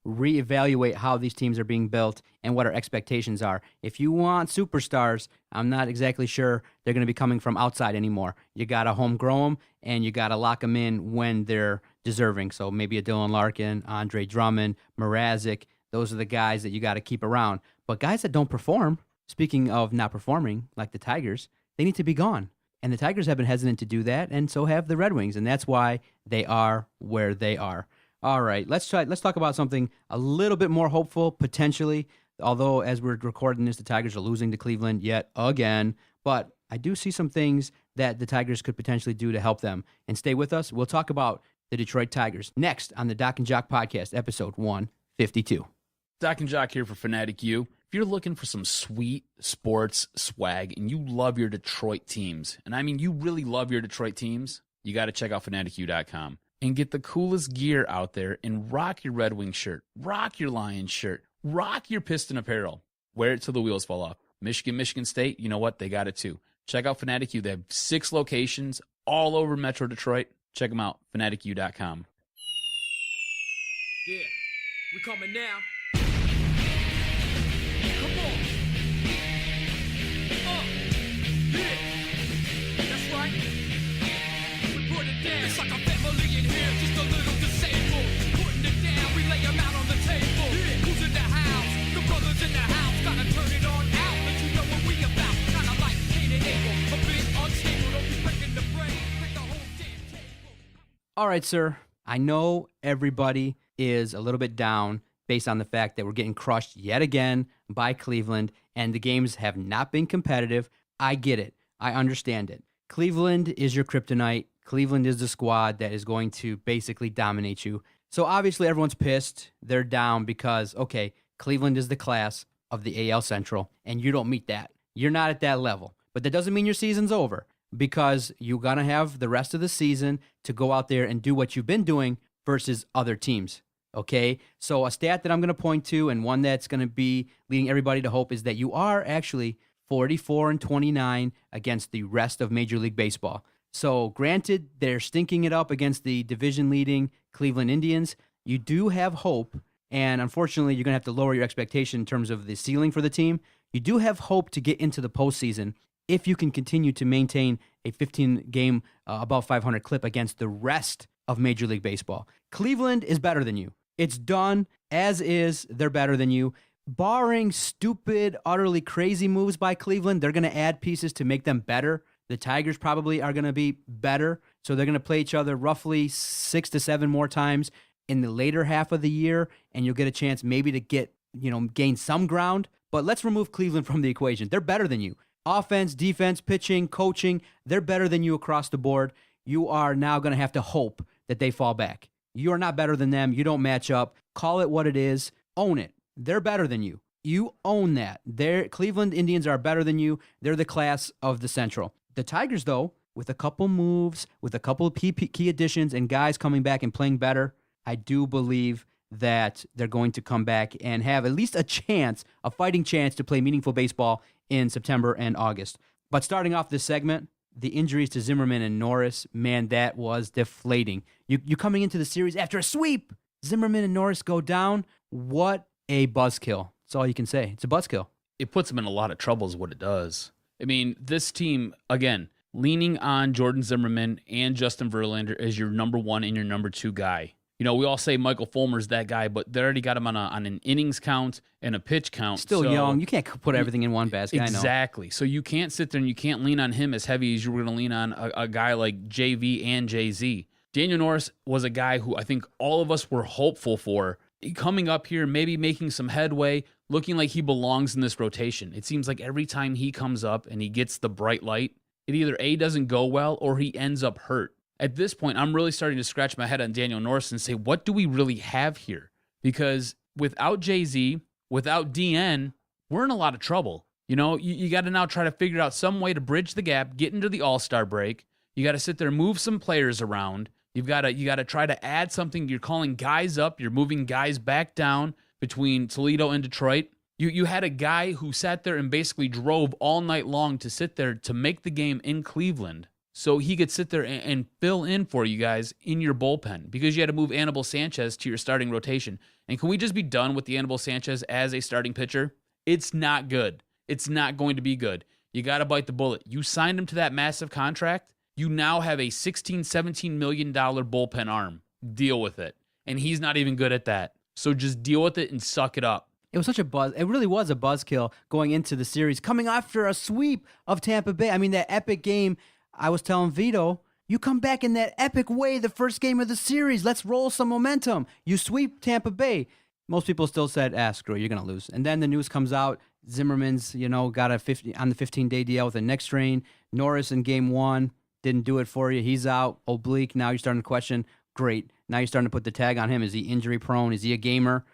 reevaluate how these teams are being built and what our expectations are. If you want superstars, I'm not exactly sure they're going to be coming from outside anymore. You got to homegrow them, and you got to lock them in when they're deserving. So maybe a Dylan Larkin, Andre Drummond, Mrazek, those are the guys that you got to keep around. But guys that don't perform, speaking of not performing, like the Tigers, they need to be gone. And the Tigers have been hesitant to do that, and so have the Red Wings, and that's why they are where they are. All right, let's talk about something a little bit more hopeful, potentially, although as we're recording this, the Tigers are losing to Cleveland yet again. But I do see some things that the Tigers could potentially do to help them. And stay with us. We'll talk about the Detroit Tigers next on the Doc and Jock podcast, episode 152. Doc and Jock here for Fanatic You. If you're looking for some sweet sports swag and you love your Detroit teams, and I mean you really love your Detroit teams, you got to check out fanaticu.com and get the coolest gear out there and rock your Red Wing shirt, rock your Lions shirt, rock your Piston apparel. Wear it till the wheels fall off. Michigan State, you know what? They got it too. Check out Fanatic You. They have 6 locations all over Metro Detroit. Check them out, fanaticu.com. Yeah, we coming now. Come on. Yeah, that's right. We put it down. It's like a family in here, just a little disabled. Putting it down, we lay them out on the table. Yeah. Who's in the house? The brothers in the house. Gotta turn it on out, let you know what we about. Kinda like Cain and Abel, a bit unstable. Don't be breaking the brain, break the whole damn table. All right, sir. I know everybody is a little bit down based on the fact that we're getting crushed yet again by Cleveland, and the games have not been competitive. I get it. I understand it. Cleveland is your kryptonite. Cleveland is the squad that is going to basically dominate you. So obviously everyone's pissed. They're down because, okay, Cleveland is the class of the AL Central, and you don't meet that. You're not at that level. But that doesn't mean your season's over, because you're going to have the rest of the season to go out there and do what you've been doing versus other teams. Okay, so a stat that I'm going to point to, and one that's going to be leading everybody to hope, is that you are actually 44-29 against the rest of Major League Baseball. So granted, they're stinking it up against the division-leading Cleveland Indians. You do have hope, and unfortunately, you're going to have to lower your expectation in terms of the ceiling for the team. You do have hope to get into the postseason if you can continue to maintain a 15-game above 500 clip against the rest of Major League Baseball. Cleveland is better than you. It's done. As is, they're better than you. Barring stupid, utterly crazy moves by Cleveland, they're going to add pieces to make them better. The Tigers probably are going to be better, so they're going to play each other roughly 6 to 7 more times in the later half of the year, and you'll get a chance maybe to gain some ground. But let's remove Cleveland from the equation. They're better than you. Offense, defense, pitching, coaching, they're better than you across the board. You are now going to have to hope that they fall back. You are not better than them. You don't match up. Call it what it is. Own it. They're better than you. You own that. Cleveland Indians are better than you. They're the class of the Central. The Tigers, though, with a couple moves, with a couple of key additions and guys coming back and playing better, I do believe that they're going to come back and have at least a chance, a fighting chance to play meaningful baseball in September and August. But starting off this segment, the injuries to Zimmerman and Norris, man, that was deflating. You coming into the series after a sweep, Zimmerman and Norris go down. What a buzzkill. That's all you can say. It's a buzzkill. It puts them in a lot of trouble is what it does. I mean, this team, again, leaning on Jordan Zimmerman and Justin Verlander as your number 1 and your number 2 guy. You know, we all say Michael Fulmer's that guy, but they already got him on an innings count and a pitch count. Still young. You can't put everything in one basket. Exactly. I know. So you can't sit there and you can't lean on him as heavy as you were going to lean on a guy like JV and JZ. Daniel Norris was a guy who I think all of us were hopeful for. Coming up here, maybe making some headway, looking like he belongs in this rotation. It seems like every time he comes up and he gets the bright light, it either A, doesn't go well, or he ends up hurt. At this point, I'm really starting to scratch my head on Daniel Norris and say, what do we really have here? Because without Jay-Z, without DN, we're in a lot of trouble. You know, you got to now try to figure out some way to bridge the gap, get into the All-Star break. You got to sit there, move some players around. You got to try to add something. You're calling guys up. You're moving guys back down between Toledo and Detroit. You had a guy who sat there and basically drove all night long to sit there to make the game in Cleveland so he could sit there and fill in for you guys in your bullpen because you had to move Anibal Sanchez to your starting rotation. And can we just be done with the Anibal Sanchez as a starting pitcher? It's not good. It's not going to be good. You got to bite the bullet. You signed him to that massive contract. You now have a $16, $17 million bullpen arm. Deal with it. And he's not even good at that. So just deal with it and suck it up. It was such a buzz. It really was a buzzkill going into the series, coming after a sweep of Tampa Bay. I mean, that epic game, I was telling Vito, you come back in that epic way the first game of the series. Let's roll some momentum. You sweep Tampa Bay. Most people still said, screw it, you're going to lose. And then the news comes out. Zimmerman's, got on the 15-day DL with a neck strain. Norris in game 1 didn't do it for you. He's out. Oblique. Now you're starting to question. Great. Now you're starting to put the tag on him. Is he injury prone? Is he a gamer?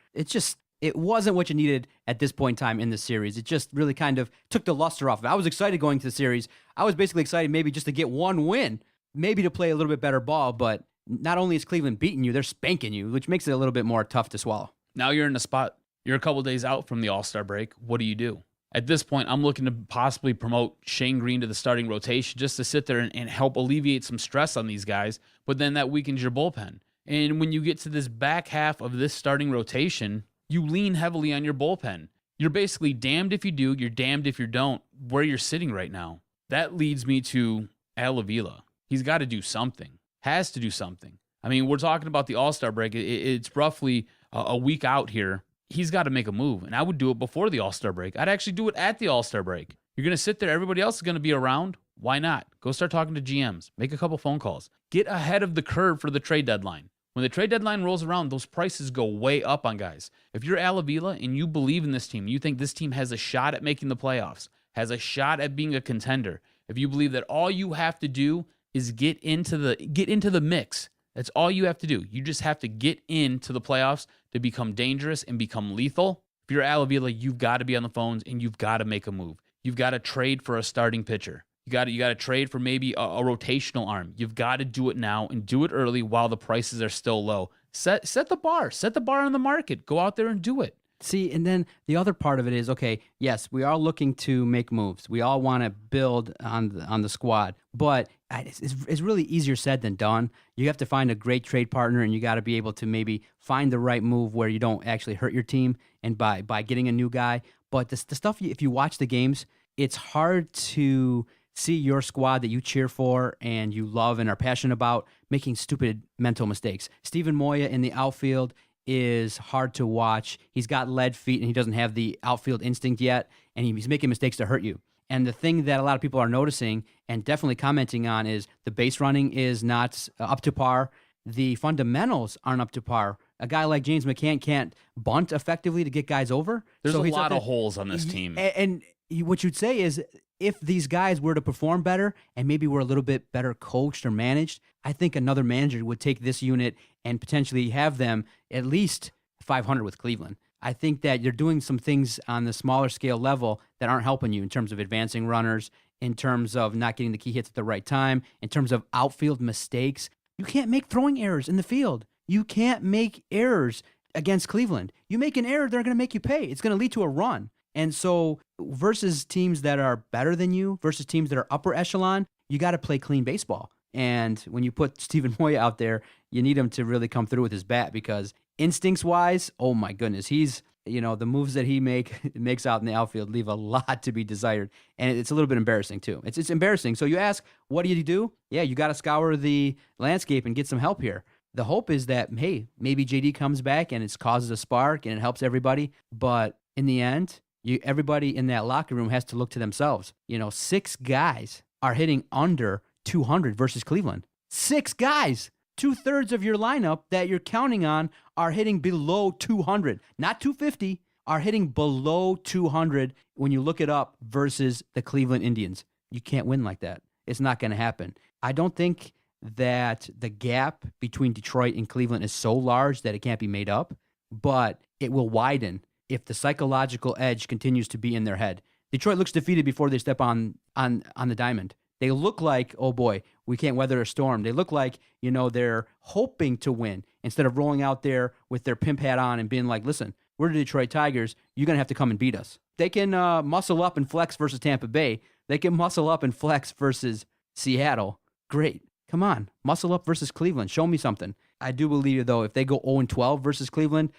It wasn't what you needed at this point in time in the series. It just really kind of took the luster off of it. I was excited going to the series. I was basically excited maybe just to get one win, maybe to play a little bit better ball, but not only is Cleveland beating you, they're spanking you, which makes it a little bit more tough to swallow. Now you're in a spot. You're a couple days out from the All-Star break. What do? At this point, I'm looking to possibly promote Shane Green to the starting rotation just to sit there and help alleviate some stress on these guys, but then that weakens your bullpen. And when you get to this back half of this starting rotation, you lean heavily on your bullpen. You're basically damned if you do, you're damned if you don't, where you're sitting right now. That leads me to Al Avila. He's got to do something, has to do something. I mean, we're talking about the All-Star break. It's roughly a week out here. He's got to make a move, and I would do it before the All-Star break. I'd actually do it at the All-Star break. You're going to sit there. Everybody else is going to be around. Why not? Go start talking to GMs. Make a couple phone calls. Get ahead of the curve for the trade deadline. When the trade deadline rolls around, those prices go way up on guys. If you're Al Avila and you believe in this team, you think this team has a shot at making the playoffs, has a shot at being a contender, if you believe that all you have to do is get into the mix, that's all you have to do. You just have to get into the playoffs to become dangerous and become lethal. If you're Al Avila, you've got to be on the phones and you've got to make a move. You've got to trade for a starting pitcher. You got to trade for maybe a rotational arm. You've got to do it now and do it early while the prices are still low. Set the bar. Set the bar on the market. Go out there and do it. See, and then the other part of it is, okay, yes, we are looking to make moves. We all want to build on the squad, but it's really easier said than done. You have to find a great trade partner, and you got to be able to maybe find the right move where you don't actually hurt your team, and by getting a new guy. But the stuff, if you watch the games, it's hard to see your squad that you cheer for and you love and are passionate about making stupid mental mistakes. Steven Moya in the outfield is hard to watch. He's got lead feet and he doesn't have the outfield instinct yet, and he's making mistakes to hurt you. And the thing that a lot of people are noticing and definitely commenting on is the base running is not up to par. The fundamentals aren't up to par. A guy like James McCann can't bunt effectively to get guys over. There's a lot of holes on this team. And what you'd say is, if these guys were to perform better and maybe were a little bit better coached or managed, I think another manager would take this unit and potentially have them at least 500 with Cleveland. I think that you're doing some things on the smaller scale level that aren't helping you in terms of advancing runners, in terms of not getting the key hits at the right time, in terms of outfield mistakes. You can't make throwing errors in the field. You can't make errors against Cleveland. You make an error, they're going to make you pay. It's going to lead to a run. And so versus teams that are better than you, versus teams that are upper echelon, you got to play clean baseball. And when you put Steven Moya out there, you need him to really come through with his bat, because instincts-wise, oh my goodness, he's, the moves that he makes out in the outfield leave a lot to be desired. And it's a little bit embarrassing too. It's embarrassing. So you ask, what do you do? Yeah, you got to scour the landscape and get some help here. The hope is that, hey, maybe JD comes back and it causes a spark and it helps everybody. But in the end, everybody in that locker room has to look to themselves. 6 guys are hitting under 200 versus Cleveland. 6 guys. 2/3 of your lineup that you're counting on are hitting below 200, not 250, are hitting below 200 when you look it up versus the Cleveland Indians. You can't win like that. It's not going to happen. I don't think that the gap between Detroit and Cleveland is so large that it can't be made up, but it will widen if the psychological edge continues to be in their head. Detroit looks defeated before they step on the diamond. They look like, oh boy, we can't weather a storm. They look like, they're hoping to win instead of rolling out there with their pimp hat on and being like, listen, we're the Detroit Tigers. You're going to have to come and beat us. They can muscle up and flex versus Tampa Bay. They can muscle up and flex versus Seattle. Great. Come on. Muscle up versus Cleveland. Show me something. I do believe, though, if they go 0-12 versus Cleveland,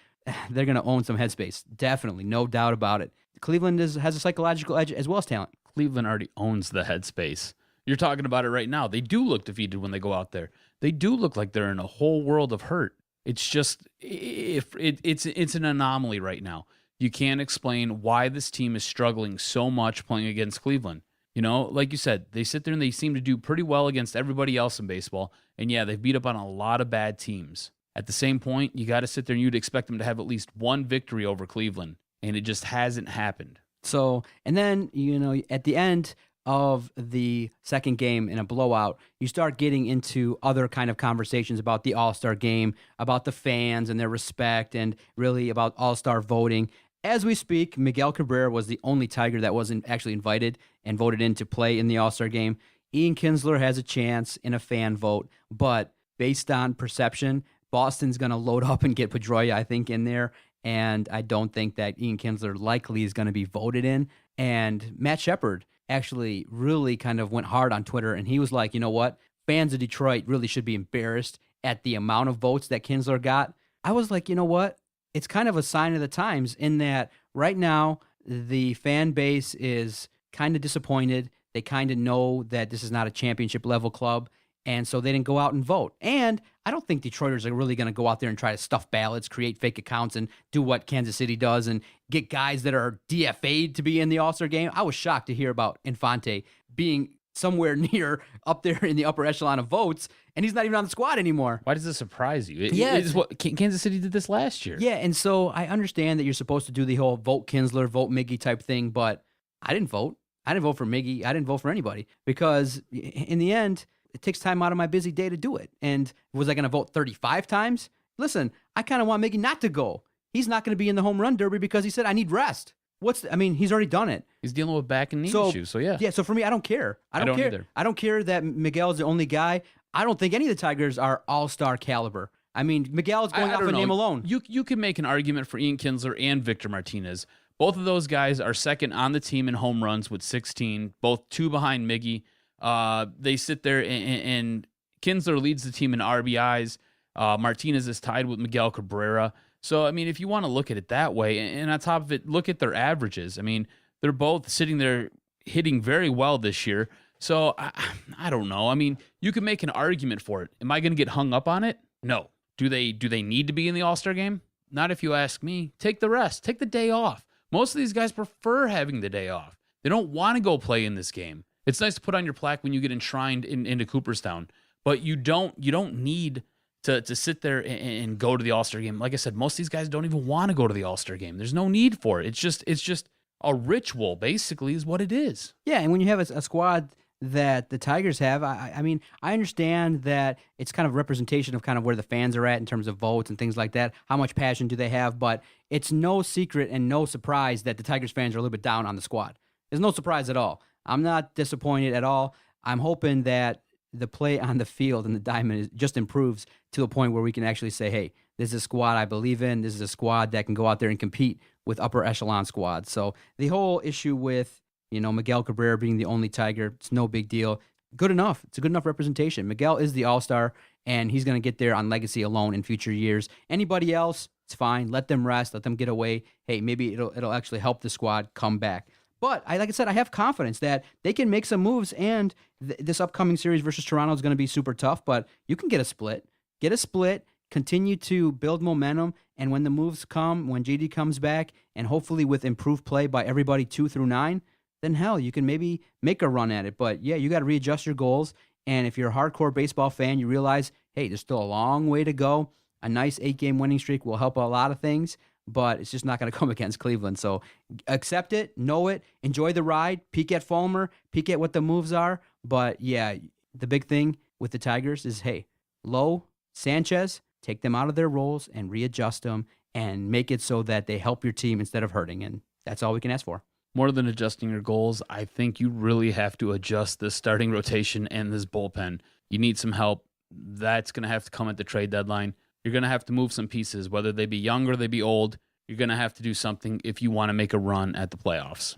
they're going to own some headspace. Definitely. No doubt about it. Cleveland has a psychological edge as well as talent. Cleveland already owns the headspace. You're talking about it right now. They do look defeated when they go out there. They do look like they're in a whole world of hurt. It's just, it's an anomaly right now. You can't explain why this team is struggling so much playing against Cleveland. Like you said, they sit there and they seem to do pretty well against everybody else in baseball. And yeah, they've beat up on a lot of bad teams. At the same point, you got to sit there and you'd expect them to have at least one victory over Cleveland. And it just hasn't happened. So, and then, at the end of the second game in a blowout, you start getting into other kind of conversations about the All-Star game, about the fans and their respect, and really about All-Star voting. As we speak, Miguel Cabrera was the only Tiger that wasn't actually invited and voted in to play in the All-Star game. Ian Kinsler has a chance in a fan vote, but based on perception, Boston's going to load up and get Pedroia, I think, in there. And I don't think that Ian Kinsler likely is going to be voted in. And Matt Shepard actually really kind of went hard on Twitter, and he was like, you know what? Fans of Detroit really should be embarrassed at the amount of votes that Kinsler got. I was like, you know what? It's kind of a sign of the times in that right now the fan base is kind of disappointed. They kind of know that this is not a championship level club, and so they didn't go out and vote. And I don't think Detroiters are really going to go out there and try to stuff ballots, create fake accounts, and do what Kansas City does and get guys that are DFA'd to be in the All-Star game. I was shocked to hear about Infante being somewhere near up there in the upper echelon of votes, and he's not even on the squad anymore. Why does this surprise you? Yeah. It's what Kansas City did this last year. Yeah, and so I understand that you're supposed to do the whole vote Kinsler, vote Miggy type thing, but I didn't vote. I didn't vote for Miggy. I didn't vote for anybody because in the end, it takes time out of my busy day to do it. And was I going to vote 35 times? Listen, I kind of want Miggy not to go. He's not going to be in the home run derby because he said, I need rest. He's already done it. He's dealing with back and knee issues, so yeah. Yeah, so for me, I don't care. I don't care either. I don't care that Miguel's the only guy. I don't think any of the Tigers are all-star caliber. I mean, Miguel's going off a name alone. You can make an argument for Ian Kinsler and Victor Martinez. Both of those guys are second on the team in home runs with 16, both 2 behind Miggy. They sit there, and Kinsler leads the team in RBIs. Martinez is tied with Miguel Cabrera. So, I mean, if you want to look at it that way, and on top of it, look at their averages. I mean, they're both sitting there hitting very well this year. So, I don't know. I mean, you can make an argument for it. Am I going to get hung up on it? No. Do they need to be in the All-Star game? Not if you ask me. Take the rest. Take the day off. Most of these guys prefer having the day off. They don't want to go play in this game. It's nice to put on your plaque when you get enshrined into Cooperstown, but you don't need to sit there and go to the All-Star game. Like I said, most of these guys don't even want to go to the All-Star game. There's no need for it. It's just a ritual, basically, is what it is. Yeah, and when you have a squad that the Tigers have, I mean, I understand that it's kind of representation of kind of where the fans are at in terms of votes and things like that. How much passion do they have? But it's no secret and no surprise that the Tigers fans are a little bit down on the squad. There's no surprise at all. I'm not disappointed at all. I'm hoping that the play on the field and the diamond just improves to a point where we can actually say, hey, this is a squad I believe in. This is a squad that can go out there and compete with upper echelon squads. So the whole issue with, Miguel Cabrera being the only Tiger, it's no big deal. Good enough. It's a good enough representation. Miguel is the all-star, and he's going to get there on legacy alone in future years. Anybody else, it's fine. Let them rest. Let them get away. Hey, maybe it'll actually help the squad come back. But like I said, I have confidence that they can make some moves, and this upcoming series versus Toronto is going to be super tough, but you can get a split. Get a split, continue to build momentum, and when the moves come, when JD comes back, and hopefully with improved play by everybody 2 through 9, then hell, you can maybe make a run at it. But yeah, you got to readjust your goals, and if you're a hardcore baseball fan, you realize, hey, there's still a long way to go. A nice 8-game winning streak will help a lot of things, but it's just not going to come against Cleveland. So accept it, know it, enjoy the ride, peek at Fulmer, peek at what the moves are. But yeah, the big thing with the Tigers is, hey, Lowe, Sanchez, take them out of their roles and readjust them and make it so that they help your team instead of hurting. And that's all we can ask for. More than adjusting your goals, I think you really have to adjust this starting rotation and this bullpen. You need some help. That's going to have to come at the trade deadline. You're going to have to move some pieces, whether they be young or they be old. You're going to have to do something if you want to make a run at the playoffs.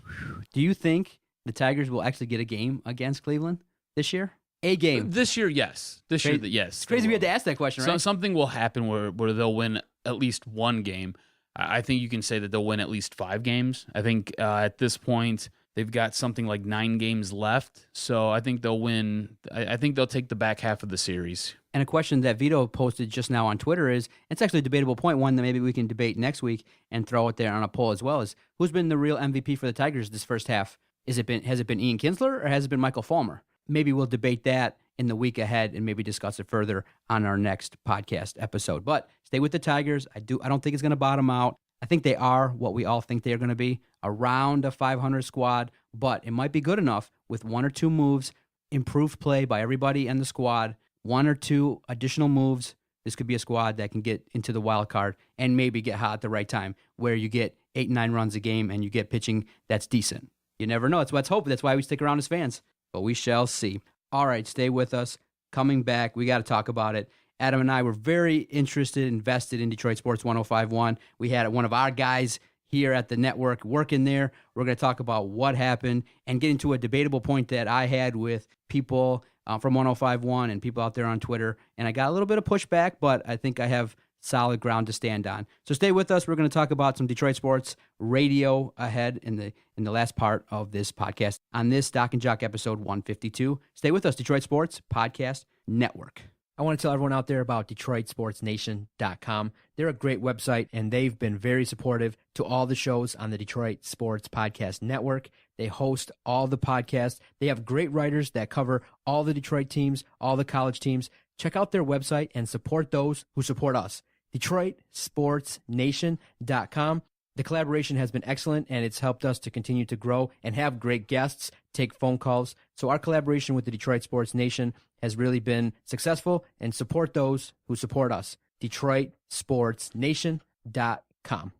Do you think the Tigers will actually get a game against Cleveland this year? A game. This year, yes. This year, yes. It's crazy we had to ask that question, right? So something will happen where they'll win at least one game. I think you can say that they'll win at least 5 games. I think at this point, they've got something like 9 games left. So I think they'll win. I think they'll take the back half of the series. And a question that Vito posted just now on Twitter is, it's actually a debatable point, one that maybe we can debate next week and throw it there on a poll as well, is who's been the real MVP for the Tigers this first half? Has it been Ian Kinsler or has it been Michael Fulmer? Maybe we'll debate that in the week ahead and maybe discuss it further on our next podcast episode. But stay with the Tigers. I don't think it's going to bottom out. I think they are what we all think they're going to be, around a 500 squad, but it might be good enough with 1 or 2 moves, improved play by everybody in the squad, 1 or 2 additional moves. This could be a squad that can get into the wild card and maybe get hot at the right time, where you get 8, 9 runs a game and you get pitching that's decent. You never know. Let's hope. That's why we stick around as fans. But we shall see. All right, stay with us. Coming back, we got to talk about it. Adam and I were very invested in Detroit Sports 105.1. We had one of our guys. here at the network, working there. We're going to talk about what happened and get into a debatable point that I had with people from 105.1 and people out there on Twitter. And I got a little bit of pushback, but I think I have solid ground to stand on. So stay with us. We're going to talk about some Detroit sports radio ahead in the last part of this podcast on this Doc and Jock episode 152. Stay with us, Detroit Sports Podcast Network. I want to tell everyone out there about DetroitSportsNation.com. They're a great website, and they've been very supportive to all the shows on the Detroit Sports Podcast Network. They host all the podcasts. They have great writers that cover all the Detroit teams, all the college teams. Check out their website and support those who support us. DetroitSportsNation.com. The collaboration has been excellent, and it's helped us to continue to grow and have great guests, take phone calls. So our collaboration with the Detroit Sports Nation has really been successful, and support those who support us. DetroitSportsNation.com.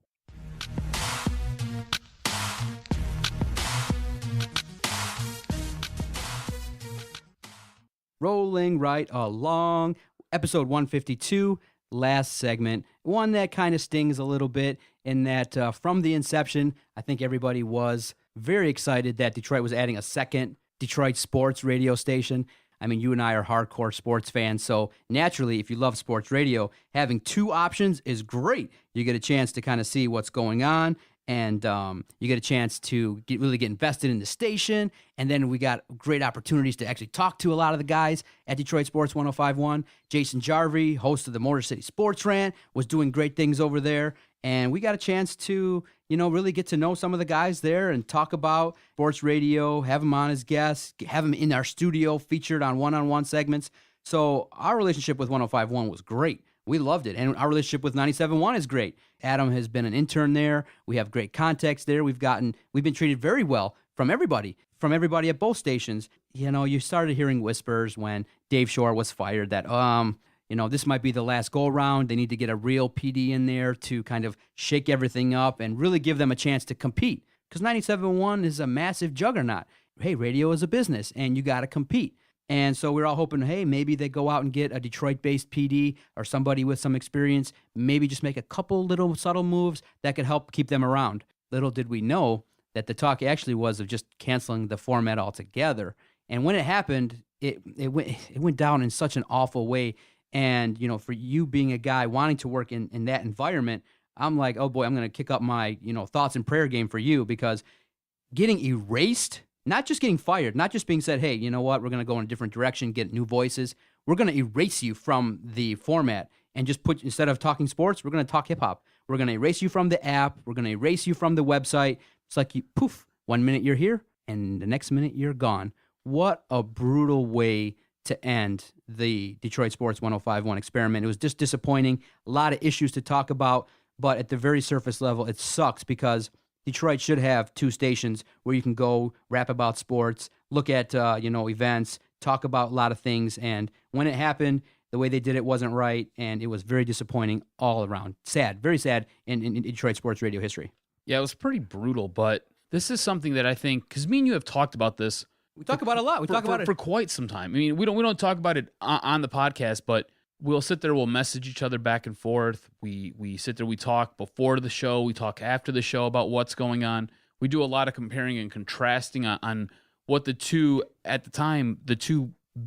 Rolling right along. Episode 152, last segment. One that kind of stings a little bit in that from the inception, I think everybody was very excited that Detroit was adding a second Detroit sports radio station. I mean, you and I are hardcore sports fans, so naturally, if you love sports radio, having two options is great. You get a chance to kind of see what's going on, and you get a chance to really get invested in the station, and then we got great opportunities to actually talk to a lot of the guys at Detroit Sports 105.1. Jason Jarvie, host of the Motor City Sports Rant, was doing great things over there, and we got a chance to, really get to know some of the guys there and talk about sports radio, have them on as guests, have them in our studio featured on one-on-one segments. So our relationship with 105.1 was great. We loved it. And our relationship with 97.1 is great. Adam has been an intern there. We have great contacts there. We've been treated very well from everybody at both stations. You started hearing whispers when Dave Shore was fired that, this might be the last go-around. They need to get a real PD in there to kind of shake everything up and really give them a chance to compete. Because 97.1 is a massive juggernaut. Hey, radio is a business, and you got to compete. And so we're all hoping, hey, maybe they go out and get a Detroit-based PD or somebody with some experience, maybe just make a couple little subtle moves that could help keep them around. Little did we know that the talk actually was of just canceling the format altogether. And when it happened, it went down in such an awful way. And, for you being a guy wanting to work in that environment, I'm like, oh boy, I'm going to kick up my, thoughts and prayer game for you, because getting erased, not just getting fired, not just being said, hey, you know what, we're going to go in a different direction, get new voices. We're going to erase you from the format and just instead of talking sports, we're going to talk hip hop. We're going to erase you from the app. We're going to erase you from the website. It's like poof, 1 minute you're here and the next minute you're gone. What a brutal way to end the Detroit Sports 105.1 experiment. It was just disappointing. A lot of issues to talk about, but at the very surface level, it sucks because Detroit should have two stations where you can go rap about sports, look at events, talk about a lot of things. And when it happened, the way they did it wasn't right, and it was very disappointing all around. Sad, very sad in Detroit sports radio history. Yeah, it was pretty brutal, but this is something that I think, because me and you have talked about this. We talk about it a lot. We talk about it for quite some time. I mean, we don't talk about it on the podcast, but we'll sit there, we'll message each other back and forth. We sit there, we talk before the show, we talk after the show about what's going on. We do a lot of comparing and contrasting on what the two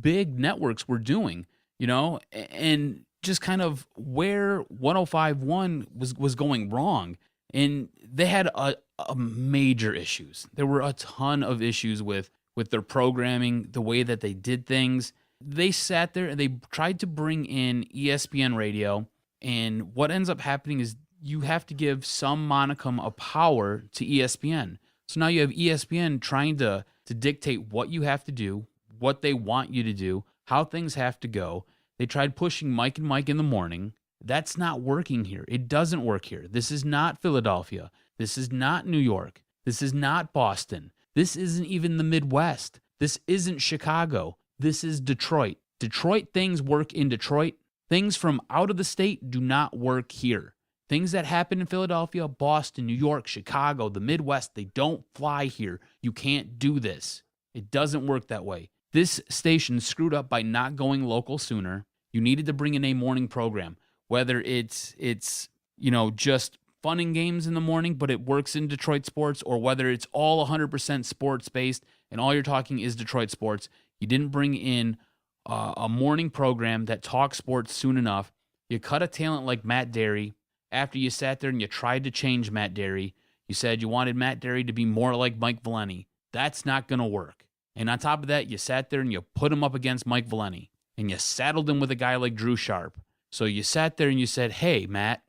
big networks were doing, and just kind of where 105.1 was going wrong. And they had a major issues. There were a ton of issues with their programming, the way that they did things. They sat there and they tried to bring in ESPN Radio, and what ends up happening is you have to give some monicum of power to ESPN. So now you have ESPN trying to dictate what you have to do, what they want you to do, how things have to go. They tried pushing Mike and Mike in the morning. That's not working here. It doesn't work here. This is not Philadelphia. This is not New York. This is not Boston. This isn't even the Midwest. This isn't Chicago. This is Detroit. Detroit things work in Detroit. Things from out of the state do not work here. Things that happen in Philadelphia, Boston, New York, Chicago, the Midwest, they don't fly here. You can't do this. It doesn't work that way. This station screwed up by not going local sooner. You needed to bring in a morning program, whether it's just fun and games in the morning, but it works in Detroit sports, or whether it's all 100% sports-based and all you're talking is Detroit sports. You didn't bring in a morning program that talks sports soon enough. You cut a talent like Matt Derry after you sat there and you tried to change Matt Derry. You said you wanted Matt Derry to be more like Mike Valeni. That's not going to work. And on top of that, you sat there and you put him up against Mike Valeni, and you saddled him with a guy like Drew Sharp. So you sat there and you said, hey, Matt,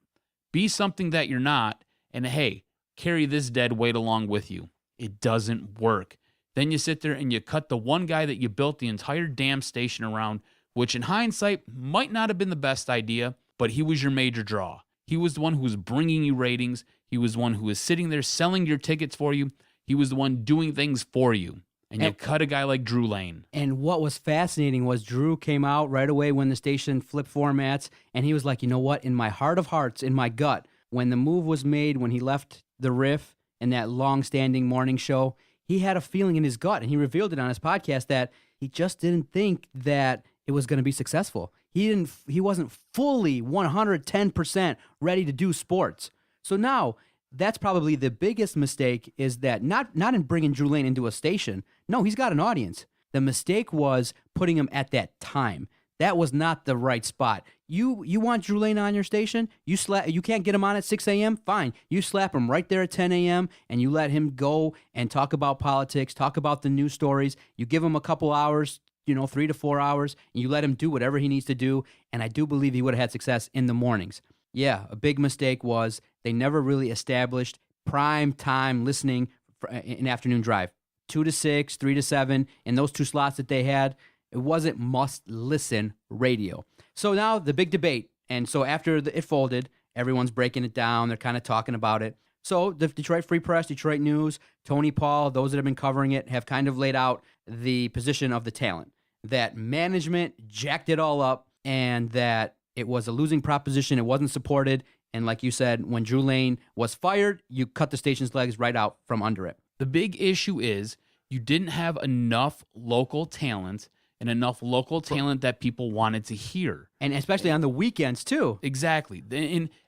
be something that you're not, and hey, carry this dead weight along with you. It doesn't work. Then you sit there and you cut the one guy that you built the entire damn station around, which in hindsight might not have been the best idea, but he was your major draw. He was the one who was bringing you ratings. He was the one who was sitting there selling your tickets for you. He was the one doing things for you. And you cut a guy like Drew Lane. And what was fascinating was Drew came out right away when the station flipped formats, and he was like, you know what, in my heart of hearts, in my gut, when the move was made, when he left the Riff and that long-standing morning show, he had a feeling in his gut, and he revealed it on his podcast that he just didn't think that it was going to be successful. He wasn't fully 110% ready to do sports. So now, that's probably the biggest mistake, is that not in bringing Drew Lane into a station. No, he's got an audience. The mistake was putting him at that time. That was not the right spot. You want Drew Lane on your station? You can't get him on at 6 a.m.? Fine. You slap him right there at 10 a.m. and you let him go and talk about politics, talk about the news stories. You give him a couple hours, 3 to 4 hours, and you let him do whatever he needs to do. And I do believe he would have had success in the mornings. Yeah, a big mistake was they never really established prime time listening for an afternoon drive. 2 to 6, 3 to 7, in those two slots that they had, it wasn't must-listen radio. So now the big debate, and so after it folded, everyone's breaking it down. They're kind of talking about it. So the Detroit Free Press, Detroit News, Tony Paul, those that have been covering it have kind of laid out the position of the talent, that management jacked it all up and that it was a losing proposition. It wasn't supported. And like you said, when Drew Lane was fired, you cut the station's legs right out from under it. The big issue is you didn't have enough local talent and enough local talent that people wanted to hear. And especially on the weekends, too. Exactly.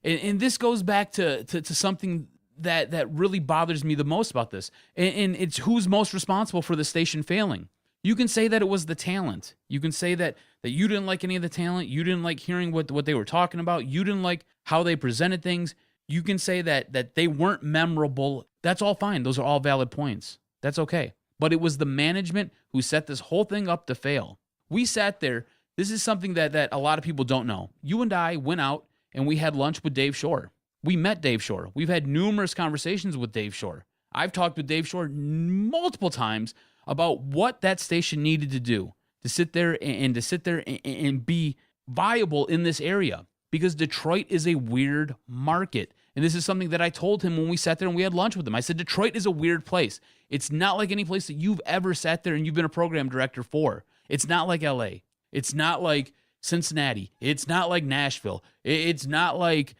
And this goes back to something that really bothers me the most about this. And it's who's most responsible for the station failing. You can say that it was the talent. You can say that you didn't like any of the talent. You didn't like hearing what they were talking about. You didn't like how they presented things. You can say that they weren't memorable. That's all fine. Those are all valid points. That's okay. But it was the management who set this whole thing up to fail. We sat there. This is something that a lot of people don't know. You and I went out and we had lunch with Dave Shore. We met Dave Shore. We've had numerous conversations with Dave Shore. I've talked with Dave Shore multiple times about what that station needed to do to sit there and be viable in this area, because Detroit is a weird market. And this is something that I told him when we sat there and we had lunch with him. I said, Detroit is a weird place. It's not like any place that you've ever sat there and you've been a program director for. It's not like LA. It's not like Cincinnati. It's not like Nashville. It's not like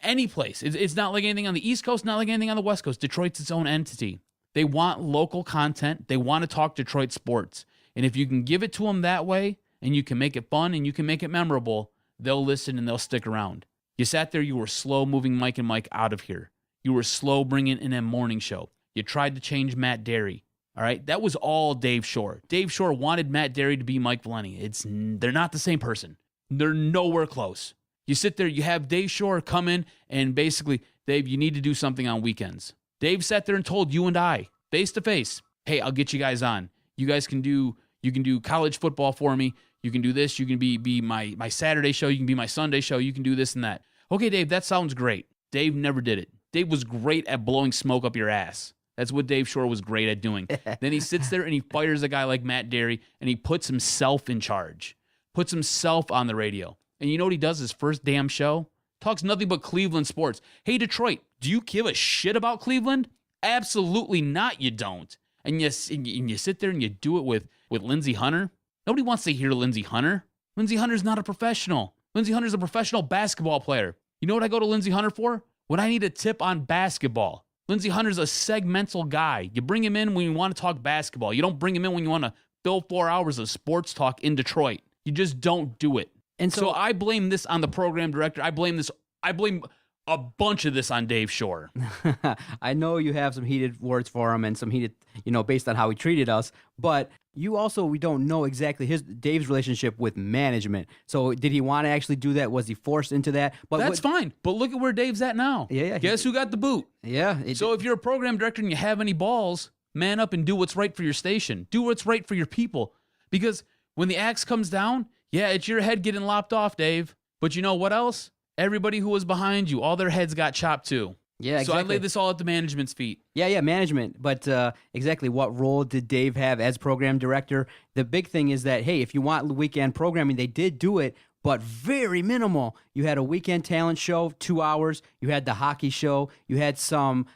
any place. It's not like anything on the East Coast, not like anything on the West Coast. Detroit's its own entity. They want local content. They want to talk Detroit sports. And if you can give it to them that way, and you can make it fun and you can make it memorable, they'll listen and they'll stick around. You sat there, you were slow moving Mike and Mike out of here. You were slow bringing in a morning show. You tried to change Matt Derry. All right, that was all Dave Shore. Dave Shore wanted Matt Derry to be Mike Valeni. They're not the same person. They're nowhere close. You sit there, you have Dave Shore come in and basically, Dave, you need to do something on weekends. Dave sat there and told you and I, face to face, hey, I'll get you guys on. You guys can do college football for me. You can do this. You can be my Saturday show. You can be my Sunday show. You can do this and that. Okay, Dave, that sounds great. Dave never did it. Dave was great at blowing smoke up your ass. That's what Dave Shore was great at doing. Then he sits there and he fires a guy like Matt Derry and he puts himself in charge, puts himself on the radio. And you know what he does his first damn show? Talks nothing but Cleveland sports. Hey, Detroit, do you give a shit about Cleveland? Absolutely not, you don't. And you sit there and you do it with Lindsey Hunter. Nobody wants to hear Lindsey Hunter. Lindsey Hunter's not a professional. Lindsey Hunter's a professional basketball player. You know what I go to Lindsey Hunter for? When I need a tip on basketball. Lindsey Hunter's a segmental guy. You bring him in when you want to talk basketball. You don't bring him in when you want to fill 4 hours of sports talk in Detroit. You just don't do it. And so I blame this on the program director. I blame a bunch of this on Dave Shore. I know you have some heated words for him and some heated, based on how he treated us, but we don't know exactly Dave's relationship with management. So did he want to actually do that? Was he forced into that? But that's fine. But look at where Dave's at now. Yeah. Guess who got the boot? Yeah. So if you're a program director and you have any balls, man up and do what's right for your station. Do what's right for your people. Because when the axe comes down, yeah, it's your head getting lopped off, Dave. But you know what else? Everybody who was behind you, all their heads got chopped too. Yeah, exactly. So I laid this all at the management's feet. Yeah, management. But exactly what role did Dave have as program director? The big thing is that, hey, if you want weekend programming, they did do it, but very minimal. You had a weekend talent show, 2 hours. You had the hockey show. You had some,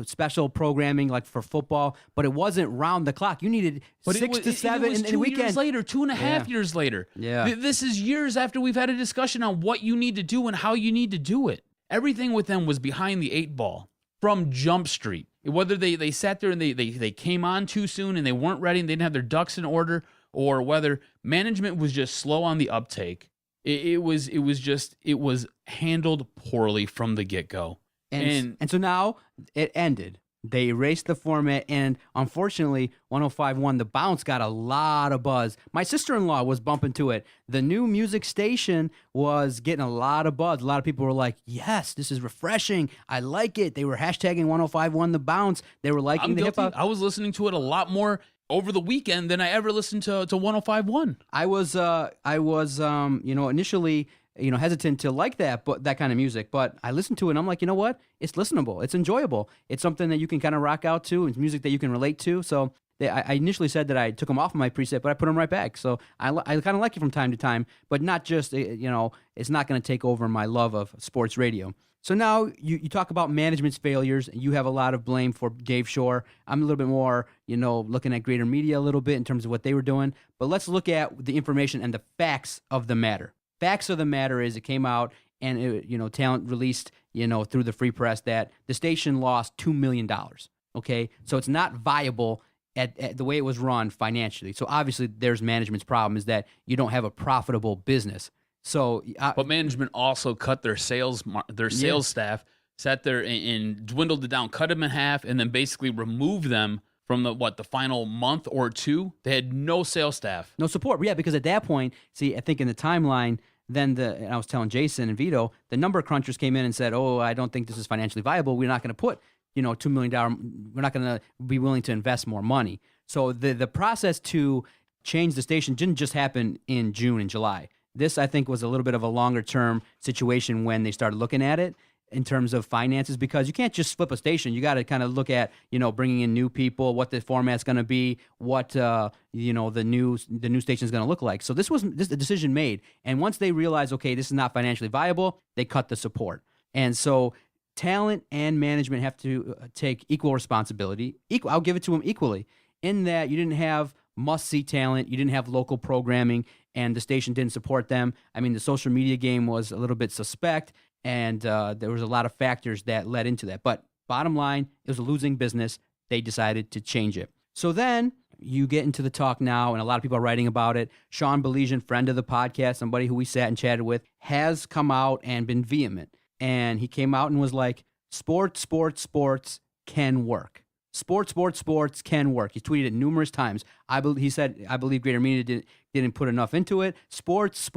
special programming like for football, but it wasn't round the clock. You needed 6 to 7 in the weekend. 2 years later, 2.5 years later. Yeah. This is years after we've had a discussion on what you need to do and how you need to do it. Everything with them was behind the 8 ball from Jump Street. Whether they sat there and they came on too soon and they weren't ready and they didn't have their ducks in order, or whether management was just slow on the uptake. It was handled poorly from the get-go. And so now it ended. They erased the format, and unfortunately, 105.1 The Bounce got a lot of buzz. My sister-in-law was bumping to it. The new music station was getting a lot of buzz. A lot of people were like, yes, this is refreshing. I like it. They were hashtagging 105.1 The Bounce. They were liking the hip-hop. I was listening to it a lot more over the weekend than I ever listened to 105.1. I was initially hesitant to like that kind of music, but I listened to it and I'm like, you know what? It's listenable. It's enjoyable. It's something that you can kind of rock out to. It's music that you can relate to. So I initially said that I took them off of my preset, but I put them right back. So I kind of like it from time to time, but not just, it's not going to take over my love of sports radio. So now you talk about management's failures. You have a lot of blame for Dave Shore. I'm a little bit more, looking at Greater Media a little bit in terms of what they were doing. But let's look at the information and the facts of the matter. Facts of the matter is it came out and, Talent released, through the Free Press that the station lost $2 million. Okay? So it's not viable at the way it was run financially. So obviously there's management's problem is that you don't have a profitable business. So, but management also cut their sales staff, sat there and dwindled it down, cut them in half, and then basically removed them from the final month or two. They had no sales staff, no support. Yeah, because at that point, I think in the timeline, then and I was telling Jason and Vito, the number crunchers came in and said, "Oh, I don't think this is financially viable. We're not going to put $2 million. We're not going to be willing to invest more money." So the process to change the station didn't just happen in June and July. This, I think, was a little bit of a longer-term situation when they started looking at it in terms of finances, because you can't just flip a station. You got to kind of look at, bringing in new people, what the format's going to be, what, the new station is going to look like. So this was a decision made. And once they realized, okay, this is not financially viable, they cut the support. And so talent and management have to take equal responsibility. I'll give it to them equally in that you didn't have must-see talent, you didn't have local programming, and the station didn't support them. I mean, the social media game was a little bit suspect, and there was a lot of factors that led into that. But bottom line, it was a losing business. They decided to change it. So then you get into the talk now, and a lot of people are writing about it. Sean Belizean, friend of the podcast, somebody who we sat and chatted with, has come out and been vehement. And he came out and was like, sports can work. Sports can work. He tweeted it numerous times. He said, I believe Greater Media didn't put enough into it. Sports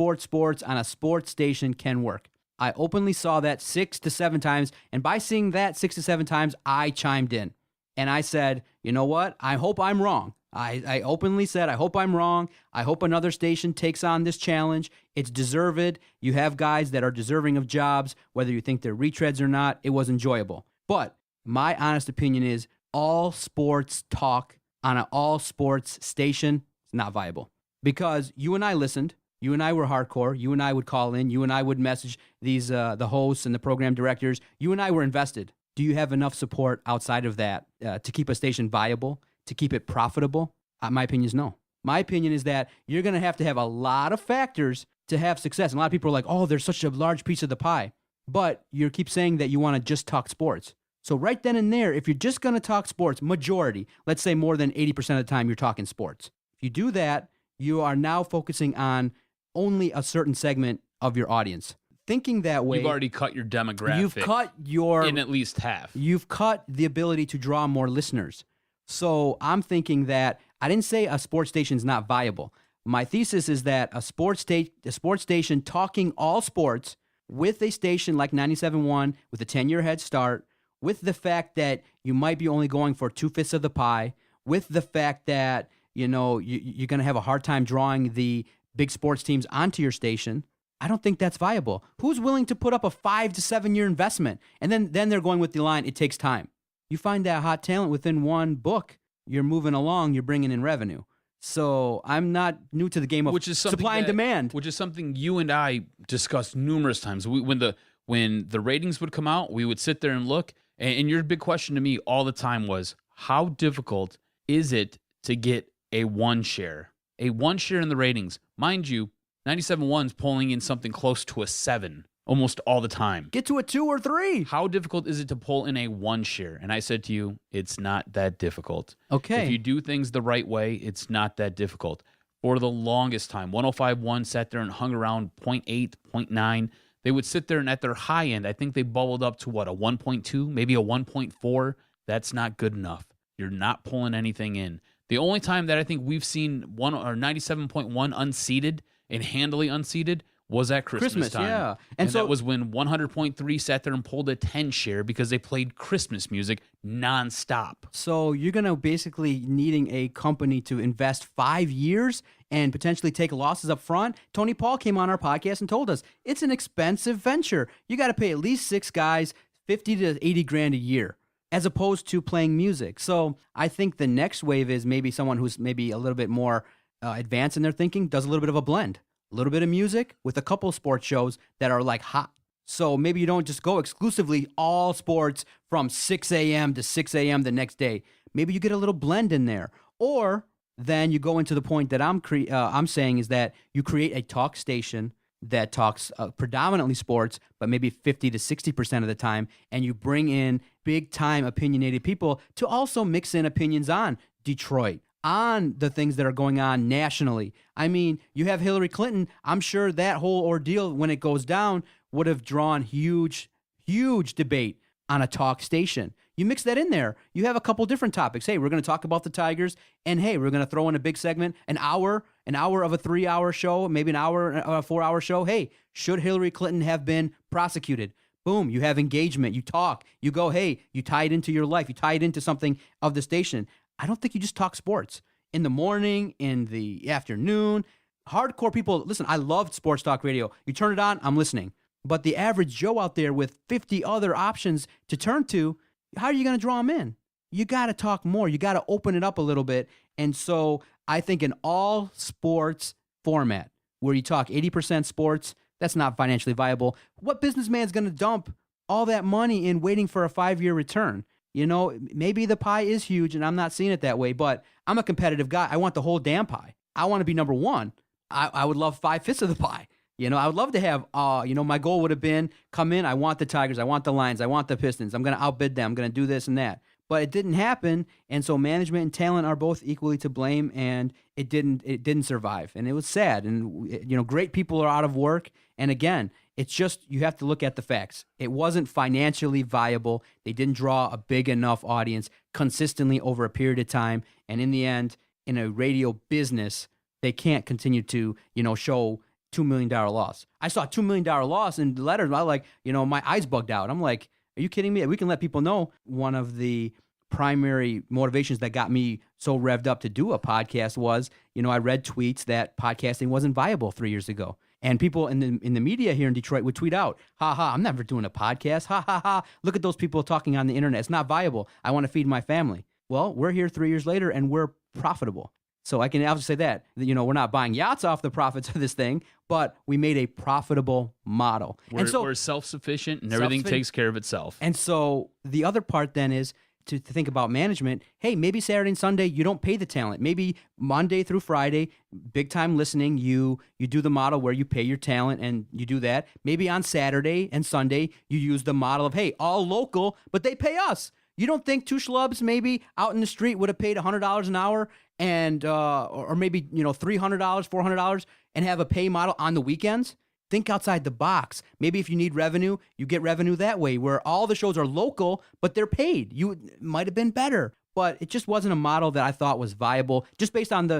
on a sports station can work. I openly saw that 6 to 7 times, and by seeing that 6 to 7 times, I chimed in. And I said, you know what? I hope I'm wrong. I openly said, I hope I'm wrong. I hope another station takes on this challenge. It's deserved. You have guys that are deserving of jobs, whether you think they're retreads or not. It was enjoyable. But my honest opinion is all sports talk on an all sports station is not viable. Because you and I listened. You and I were hardcore. You and I would call in. You and I would message these the hosts and the program directors. You and I were invested. Do you have enough support outside of that to keep a station viable, to keep it profitable? My opinion is no. My opinion is that you're going to have a lot of factors to have success. And a lot of people are like, oh, there's such a large piece of the pie. But you keep saying that you want to just talk sports. So right then and there, if you're just going to talk sports, majority, let's say more than 80% of the time you're talking sports. If you do that, you are now focusing on only a certain segment of your audience. thinking that way, You've already cut your demographic. you've cut your in at least half. You've cut the ability to draw more listeners. So I'm thinking that I didn't say a sports station is not viable. My thesis is that a sports station talking all sports with a station like 97.1 with a 10-year head start, with the fact that you might be only going for 2/5 of the pie, with the fact that you're going to have a hard time drawing the big sports teams onto your station. I don't think that's viable. Who's willing to put up a 5 to 7 year investment? And then they're going with the line, it takes time. You find that hot talent within one book, you're moving along, you're bringing in revenue. So I'm not new to the game of supply and demand. Which is something you and I discussed numerous times. When the ratings would come out, we would sit there and look. And your big question to me all the time was, how difficult is it to get a 1 share? A 1 share in the ratings. Mind you, 97.1's pulling in something close to a 7 almost all the time. Get to a 2 or 3. How difficult is it to pull in a 1 share? And I said to you, it's not that difficult. Okay. If you do things the right way, it's not that difficult. For the longest time, 105.1 sat there and hung around 0.8, 0.9. They would sit there and at their high end, I think they bubbled up to a 1.2, maybe a 1.4. That's not good enough. You're not pulling anything in. The only time that I think we've seen 97.1 unseated and handily unseated was at Christmas time. Yeah. And so that was when 100.3 sat there and pulled a 10 share because they played Christmas music nonstop. So you're going to basically needing a company to invest 5 years and potentially take losses up front. Tony Paul came on our podcast and told us it's an expensive venture. You got to pay at least 6 guys 50 to 80 grand a year, as opposed to playing music. So I think the next wave is maybe someone who's maybe a little bit more advanced in their thinking, does a little bit of a blend. A little bit of music with a couple sports shows that are like hot. So maybe you don't just go exclusively all sports from 6 a.m. to 6 a.m. the next day. Maybe you get a little blend in there. Or then you go into the point that I'm saying is that you create a talk station that talks predominantly sports, but maybe 50 to 60% of the time, and you bring in big-time opinionated people to also mix in opinions on Detroit, on the things that are going on nationally. I mean, you have Hillary Clinton. I'm sure that whole ordeal, when it goes down, would have drawn huge debate on a talk station. You mix that in there. You have a couple different topics. Hey, we're going to talk about the Tigers, and hey, we're going to throw in a big segment, an hour of a 3-hour show, maybe an hour, a 4-hour show. Hey, should Hillary Clinton have been prosecuted? Boom, you have engagement. You talk. You go, hey, you tie it into your life. You tie it into something of the station. I don't think you just talk sports. In the morning, in the afternoon, hardcore people, listen, I love sports talk radio. You turn it on, I'm listening. But the average Joe out there with 50 other options to turn to, how are you going to draw them in? You got to talk more. You got to open it up a little bit. And so I think an all sports format where you talk 80% sports, that's not financially viable. What businessman's going to dump all that money in waiting for a 5-year return? You know, maybe the pie is huge and I'm not seeing it that way, but I'm a competitive guy. I want the whole damn pie. I want to be number one. I would love 5/5 of the pie. You know, I would love to have, my goal would have been come in. I want the Tigers. I want the Lions. I want the Pistons. I'm going to outbid them. I'm going to do this and that. But it didn't happen. And so management and talent are both equally to blame. And it didn't survive. And it was sad. And, great people are out of work. And again, it's just, you have to look at the facts. It wasn't financially viable. They didn't draw a big enough audience consistently over a period of time. And in the end, in a radio business, they can't continue to, show $2 million loss. I saw a $2 million loss in the letters. I like, my eyes bugged out. I'm like, are you kidding me? We can let people know. One of the primary motivations that got me so revved up to do a podcast was, I read tweets that podcasting wasn't viable 3 years ago. And people in the media here in Detroit would tweet out, ha ha, I'm never doing a podcast. Ha ha ha. Look at those people talking on the internet. It's not viable. I want to feed my family. Well, we're here 3 years later and we're profitable. So I can also say that, we're not buying yachts off the profits of this thing, but we made a profitable model. We're self-sufficient and everything takes care of itself. And so the other part then is to think about management. Hey, maybe Saturday and Sunday, you don't pay the talent. Maybe Monday through Friday, big time listening, you do the model where you pay your talent and you do that. Maybe on Saturday and Sunday, you use the model of, hey, all local, but they pay us. You don't think two schlubs maybe out in the street would have paid $100 an hour and or maybe $300, $400 and have a pay model on the weekends? think outside the box. Maybe if you need revenue, you get revenue that way, where all the shows are local, but they're paid. It might have been better. But it just wasn't a model that I thought was viable, just based on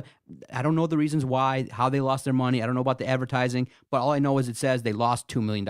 I don't know the reasons why, how they lost their money. I don't know about the advertising, but all I know is it says they lost $2 million.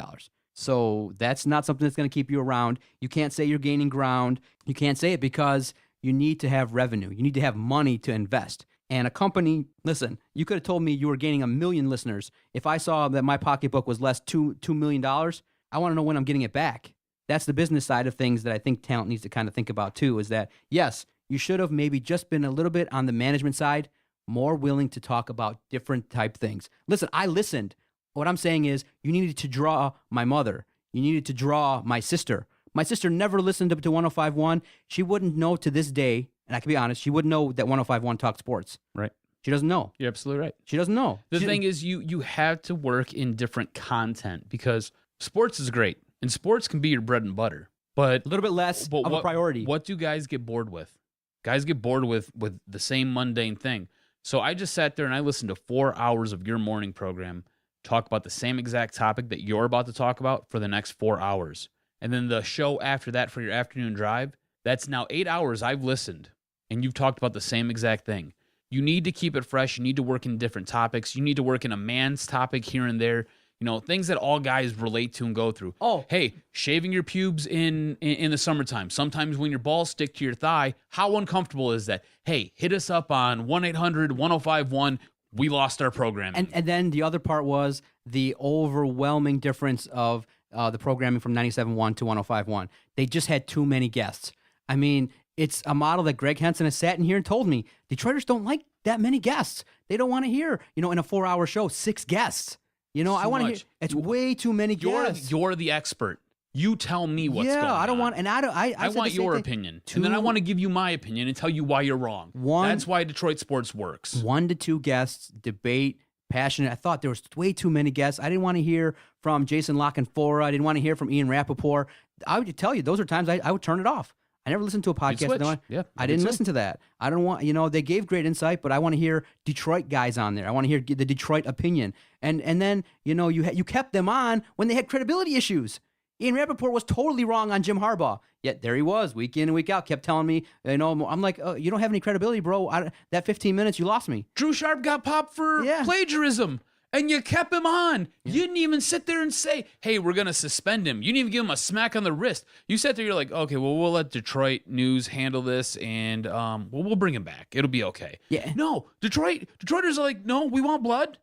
So that's not something that's going to keep you around. You can't say you're gaining ground. You can't say it because you need to have revenue. You need to have money to invest. And a company, listen, you could have told me you were gaining 1 million listeners. If I saw that my pocketbook was less $2 million, I want to know when I'm getting it back. That's the business side of things that I think talent needs to kind of think about too, is that, yes, you should have maybe just been a little bit on the management side, more willing to talk about different type things. Listen, I listened. What I'm saying is you needed to draw my mother. You needed to draw my sister. My sister never listened to 105.1. She wouldn't know to this day, and I can be honest, she wouldn't know that 105.1 talks sports. Right. She doesn't know. You're absolutely right. She doesn't know. The thing is, you have to work in different content because sports is great, and sports can be your bread and butter. But a little bit less of a priority. What do guys get bored with? Guys get bored with the same mundane thing. So I just sat there and I listened to 4 hours of your morning program talk about the same exact topic that you're about to talk about for the next 4 hours. And then the show after that for your afternoon drive, that's now 8 hours I've listened, and you've talked about the same exact thing. You need to keep it fresh. You need to work in different topics. You need to work in a man's topic here and there. You know, things that all guys relate to and go through. Oh, hey, shaving your pubes in the summertime. Sometimes when your balls stick to your thigh, how uncomfortable is that? Hey, hit us up on 1-800-1051. We lost our programming. And then the other part was the overwhelming difference of the programming from 97.1 to 105.1. They just had too many guests. I mean, it's a model that Greg Henson has sat in here and told me, Detroiters don't like that many guests. They don't want to hear, in a 4-hour show, 6 guests. I want to hear. It's way too many guests. You're the expert. You tell me what's going on. Yeah, I don't want, and I want your opinion, and then I want to give you my opinion and tell you why you're wrong. That's why Detroit sports works. 1 to 2 guests, debate, passionate. I thought there was way too many guests. I didn't want to hear from Jason Lockenfora. I didn't want to hear from Ian Rappaport. I would tell you, those are times I would turn it off. I never listened to a podcast. I didn't listen to that. I don't want, they gave great insight, but I want to hear Detroit guys on there. I want to hear the Detroit opinion. And then, you kept them on when they had credibility issues. Ian Rappaport was totally wrong on Jim Harbaugh. Yet there he was, week in and week out, kept telling me, I'm like, oh, you don't have any credibility, bro. That 15 minutes, you lost me. Drew Sharp got popped for plagiarism. And you kept him on. Yeah. You didn't even sit there and say, hey, we're going to suspend him. You didn't even give him a smack on the wrist. You sat there, you're like, okay, well, we'll let Detroit News handle this, and we'll bring him back. It'll be okay. Yeah. No, Detroiters are like, no, we want blood.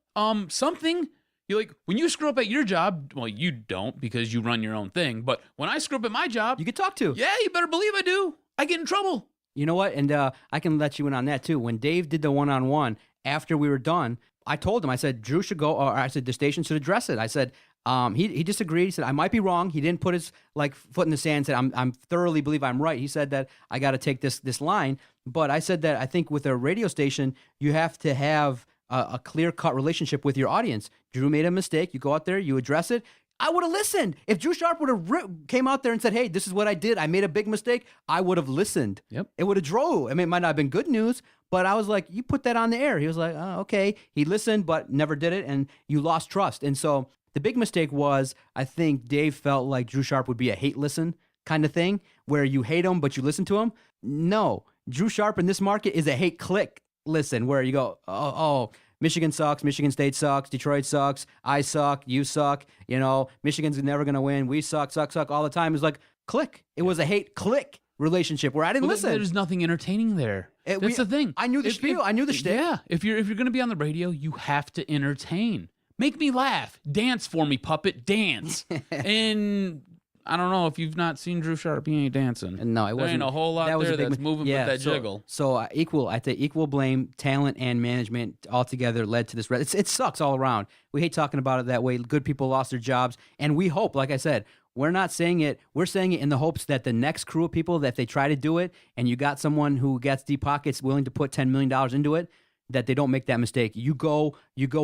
Something. You're like, when you screw up at your job, well, you don't because you run your own thing. But when I screw up at my job, you get talked to. Yeah, you better believe I do. I get in trouble. You know what? And I can let you in on that, too. When Dave did the one-on-one, after we were done, I told him, I said, Drew should go, or I said, the station should address it. I said, he disagreed. He said, I might be wrong. He didn't put his foot in the sand and said, I'm thoroughly believe I'm right. He said that I got to take this line. But I said that I think with a radio station, you have to have a clear-cut relationship with your audience. Drew made a mistake. You go out there, you address it. I would have listened. If Drew Sharp would have came out there and said, hey, this is what I did. I made a big mistake. I would have listened. Yep. It would have drove. I mean, it might not have been good news, but I was like, you put that on the air. He was like, oh, okay. He listened, but never did it, and you lost trust. And so the big mistake was, I think Dave felt like Drew Sharp would be a hate listen kind of thing, where you hate him, but you listen to him. No. Drew Sharp in this market is a hate click listen, where you go, oh, Michigan sucks. Michigan State sucks. Detroit sucks. I suck. You suck. Michigan's never going to win. We suck all the time. It was like, click. It was a hate click relationship where I didn't listen. There's nothing entertaining there. That's the thing. I knew the spiel. I knew the shtick. Yeah. If you're going to be on the radio, you have to entertain. Make me laugh. Dance for me, puppet. Dance. And I don't know if you've not seen Drew Sharp, he ain't dancing. No, it wasn't. There ain't a whole lot there that's moving with that jiggle. So I'd say equal blame, talent and management altogether led to this. It sucks all around. We hate talking about it that way. Good people lost their jobs. And we hope, like I said, we're not saying it. We're saying it in the hopes that the next crew of people, that if they try to do it and you got someone who gets deep pockets willing to put $10 million into it, that they don't make that mistake. You go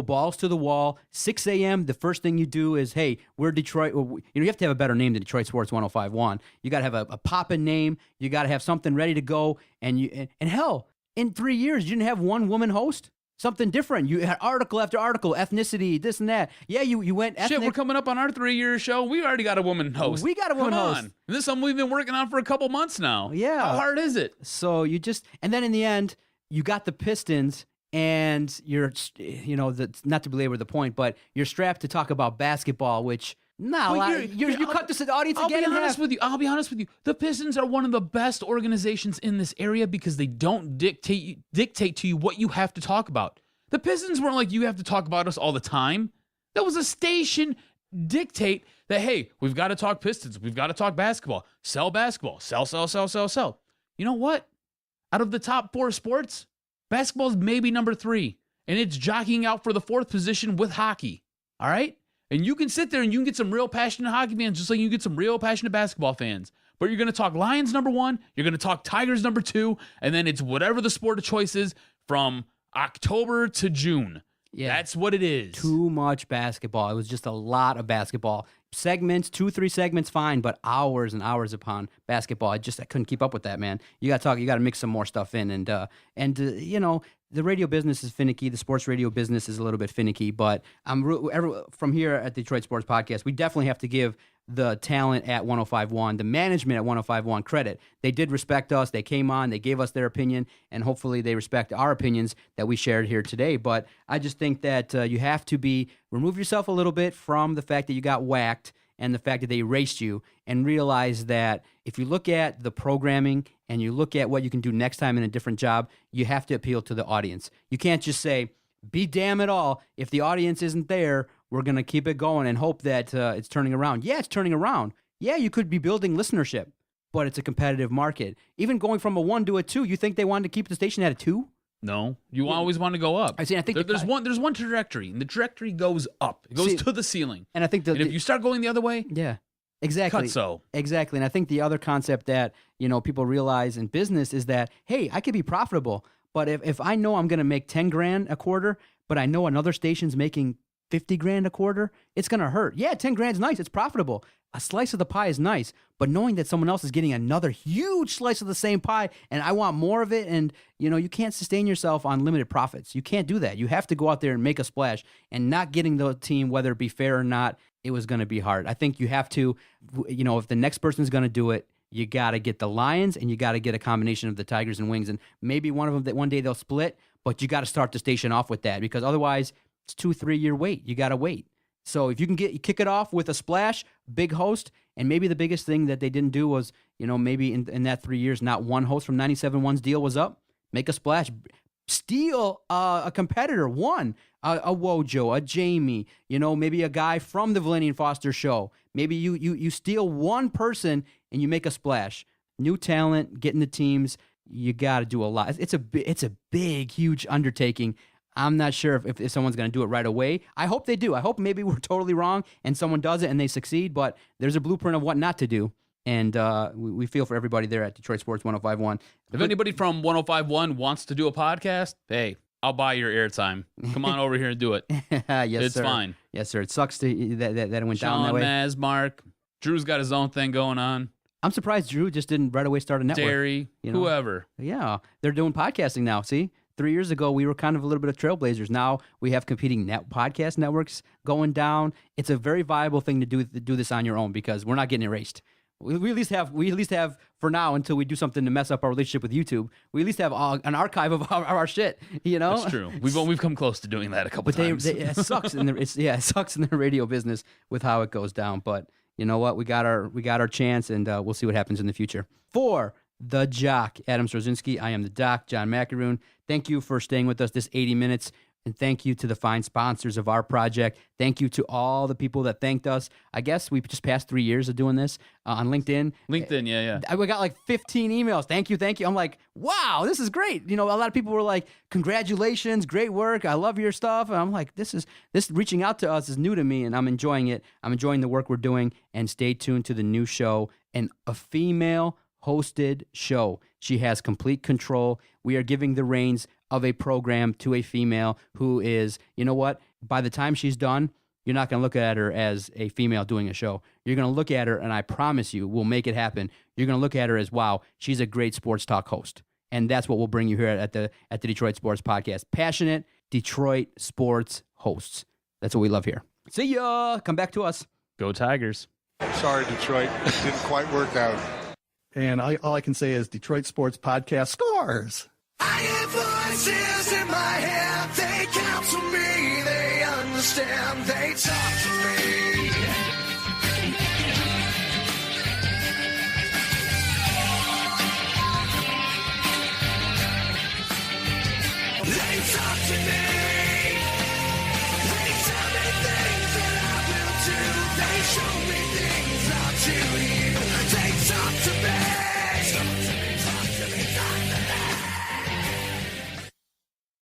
balls to the wall, 6 a.m., the first thing you do is, hey, we're Detroit. You have to have a better name than Detroit Sports 105.1. You got to have a poppin' name. You got to have something ready to go. And hell, in 3 years, you didn't have one woman host. something different. You had article after article, ethnicity, this and that. Yeah, you went ethnic. Shit, we're coming up on our 3-year show. We already got a woman host. We got a woman Come host. on. This is something we've been working on for a couple months now. Yeah. How hard is it? So and then in the end, you got the Pistons, and you're, not to belabor the point, but you're strapped to talk about basketball, which you cut this audience again in half. I'll be honest with you. The Pistons are one of the best organizations in this area because they don't dictate to you what you have to talk about. The Pistons weren't like, you have to talk about us all the time. That was a station dictate that, hey, we've got to talk Pistons. We've got to talk basketball. Sell basketball. Sell. You know what? Out of the top 4 sports, basketball is maybe number 3. And it's jockeying out for the 4th position with hockey. All right? And you can sit there and you can get some real passionate hockey fans just like you get some real passionate basketball fans. But you're going to talk Lions number 1, you're going to talk Tigers number 2, and then it's whatever the sport of choice is from October to June. Yeah. That's what it is. Too much basketball. It was just a lot of basketball. Segments, 2-3 segments, fine, but hours and hours upon basketball. I couldn't keep up with that, man. You got to mix some more stuff in. And the radio business is finicky. The sports radio business is a little bit finicky, but from here at Detroit Sports Podcast, we definitely have to give the talent at 105.1, the management at 105.1 credit. They did respect us. They came on. They gave us their opinion, and hopefully they respect our opinions that we shared here today. But I just think that you have to remove yourself a little bit from the fact that you got whacked and the fact that they erased you, and realize that if you look at the programming and you look at what you can do next time in a different job, you have to appeal to the audience. You can't just say, be damn it all, if the audience isn't there, we're going to keep it going and hope that it's turning around. Yeah, it's turning around. Yeah, you could be building listenership, but it's a competitive market. Even going from a 1 to a 2, you think they wanted to keep the station at a 2? No, you always want to go up. I think there's one trajectory, and the trajectory goes up. It goes to the ceiling. And I think if you start going the other way, yeah, exactly. Exactly. And I think the other concept that, people realize in business is that, hey, I could be profitable, but if I know I'm going to make 10 grand a quarter, but I know another station's making 50 grand a quarter, it's going to hurt. Yeah, 10 grand's nice. It's profitable. A slice of the pie is nice, but knowing that someone else is getting another huge slice of the same pie and I want more of it, and you can't sustain yourself on limited profits. You can't do that. You have to go out there and make a splash, and not getting the team, whether it be fair or not, it was going to be hard. I think you have to, if the next person's going to do it, you got to get the Lions and you got to get a combination of the Tigers and Wings, and maybe one of them that one day they'll split, but you got to start the station off with that, because otherwise it's 2-3 year wait. You got to wait. So if you can kick it off with a splash, big host, and maybe the biggest thing that they didn't do was, maybe in that 3 years, not one host from 97.1's deal was up. Make a splash. Steal a competitor, a Wojo, a Jamie, maybe a guy from the Valeni and Foster show. Maybe you steal one person and you make a splash. New talent, getting the teams, you got to do a lot. It's a big, huge undertaking. I'm not sure if someone's going to do it right away. I hope they do. I hope maybe we're totally wrong and someone does it and they succeed, but there's a blueprint of what not to do. And we feel for everybody there at Detroit Sports 105.1. If anybody from 105.1 wants to do a podcast, hey, I'll buy your airtime. Come on over here and do it. Yes, it's sir. Fine. Yes, sir. It sucks that it went down that way. Maz, Mark, Drew's got his own thing going on. I'm surprised Drew just didn't right away start a network. Derry, whoever. Yeah, they're doing podcasting now. See? 3 years ago, we were kind of a little bit of trailblazers. Now we have competing podcast networks going down. It's a very viable thing to do this on your own, because we're not getting erased. We at least have for now, until we do something to mess up our relationship with YouTube. We at least have an archive of our shit. That's true. We've come close to doing that a couple times. It sucks it sucks in the radio business with how it goes down. But you know what? We got our chance, and we'll see what happens in the future. For the Jock, Adam Srozinski, I am the Doc, John McAroon. Thank you for staying with us this 80 minutes, and thank you to the fine sponsors of our project. Thank you to all the people that thanked us. I guess we just passed 3 years of doing this on LinkedIn. LinkedIn, yeah. We got like 15 emails. Thank you. I'm like, wow, this is great. A lot of people were like, congratulations, great work. I love your stuff. And I'm like, this reaching out to us is new to me, and I'm enjoying it. I'm enjoying the work we're doing. And stay tuned to the new show, and a female hosted show. She has complete control. We are giving the reins of a program to a female who is, by the time she's done, you're not going to look at her as a female doing a show. You're going to look at her, and I promise you, we'll make it happen. You're going to look at her as, wow, she's a great sports talk host. And that's what we'll bring you here at the Detroit Sports Podcast. Passionate, Detroit sports hosts. That's what we love here. See ya. Come back to us. Go Tigers. Sorry, Detroit. Didn't quite work out. And all I can say is Detroit Sports Podcast scores. I have voices in my head, they counsel me, they understand, they talk to me. They talk to me, they tell me things that I will do, they show me things I'll do you, they talk to me.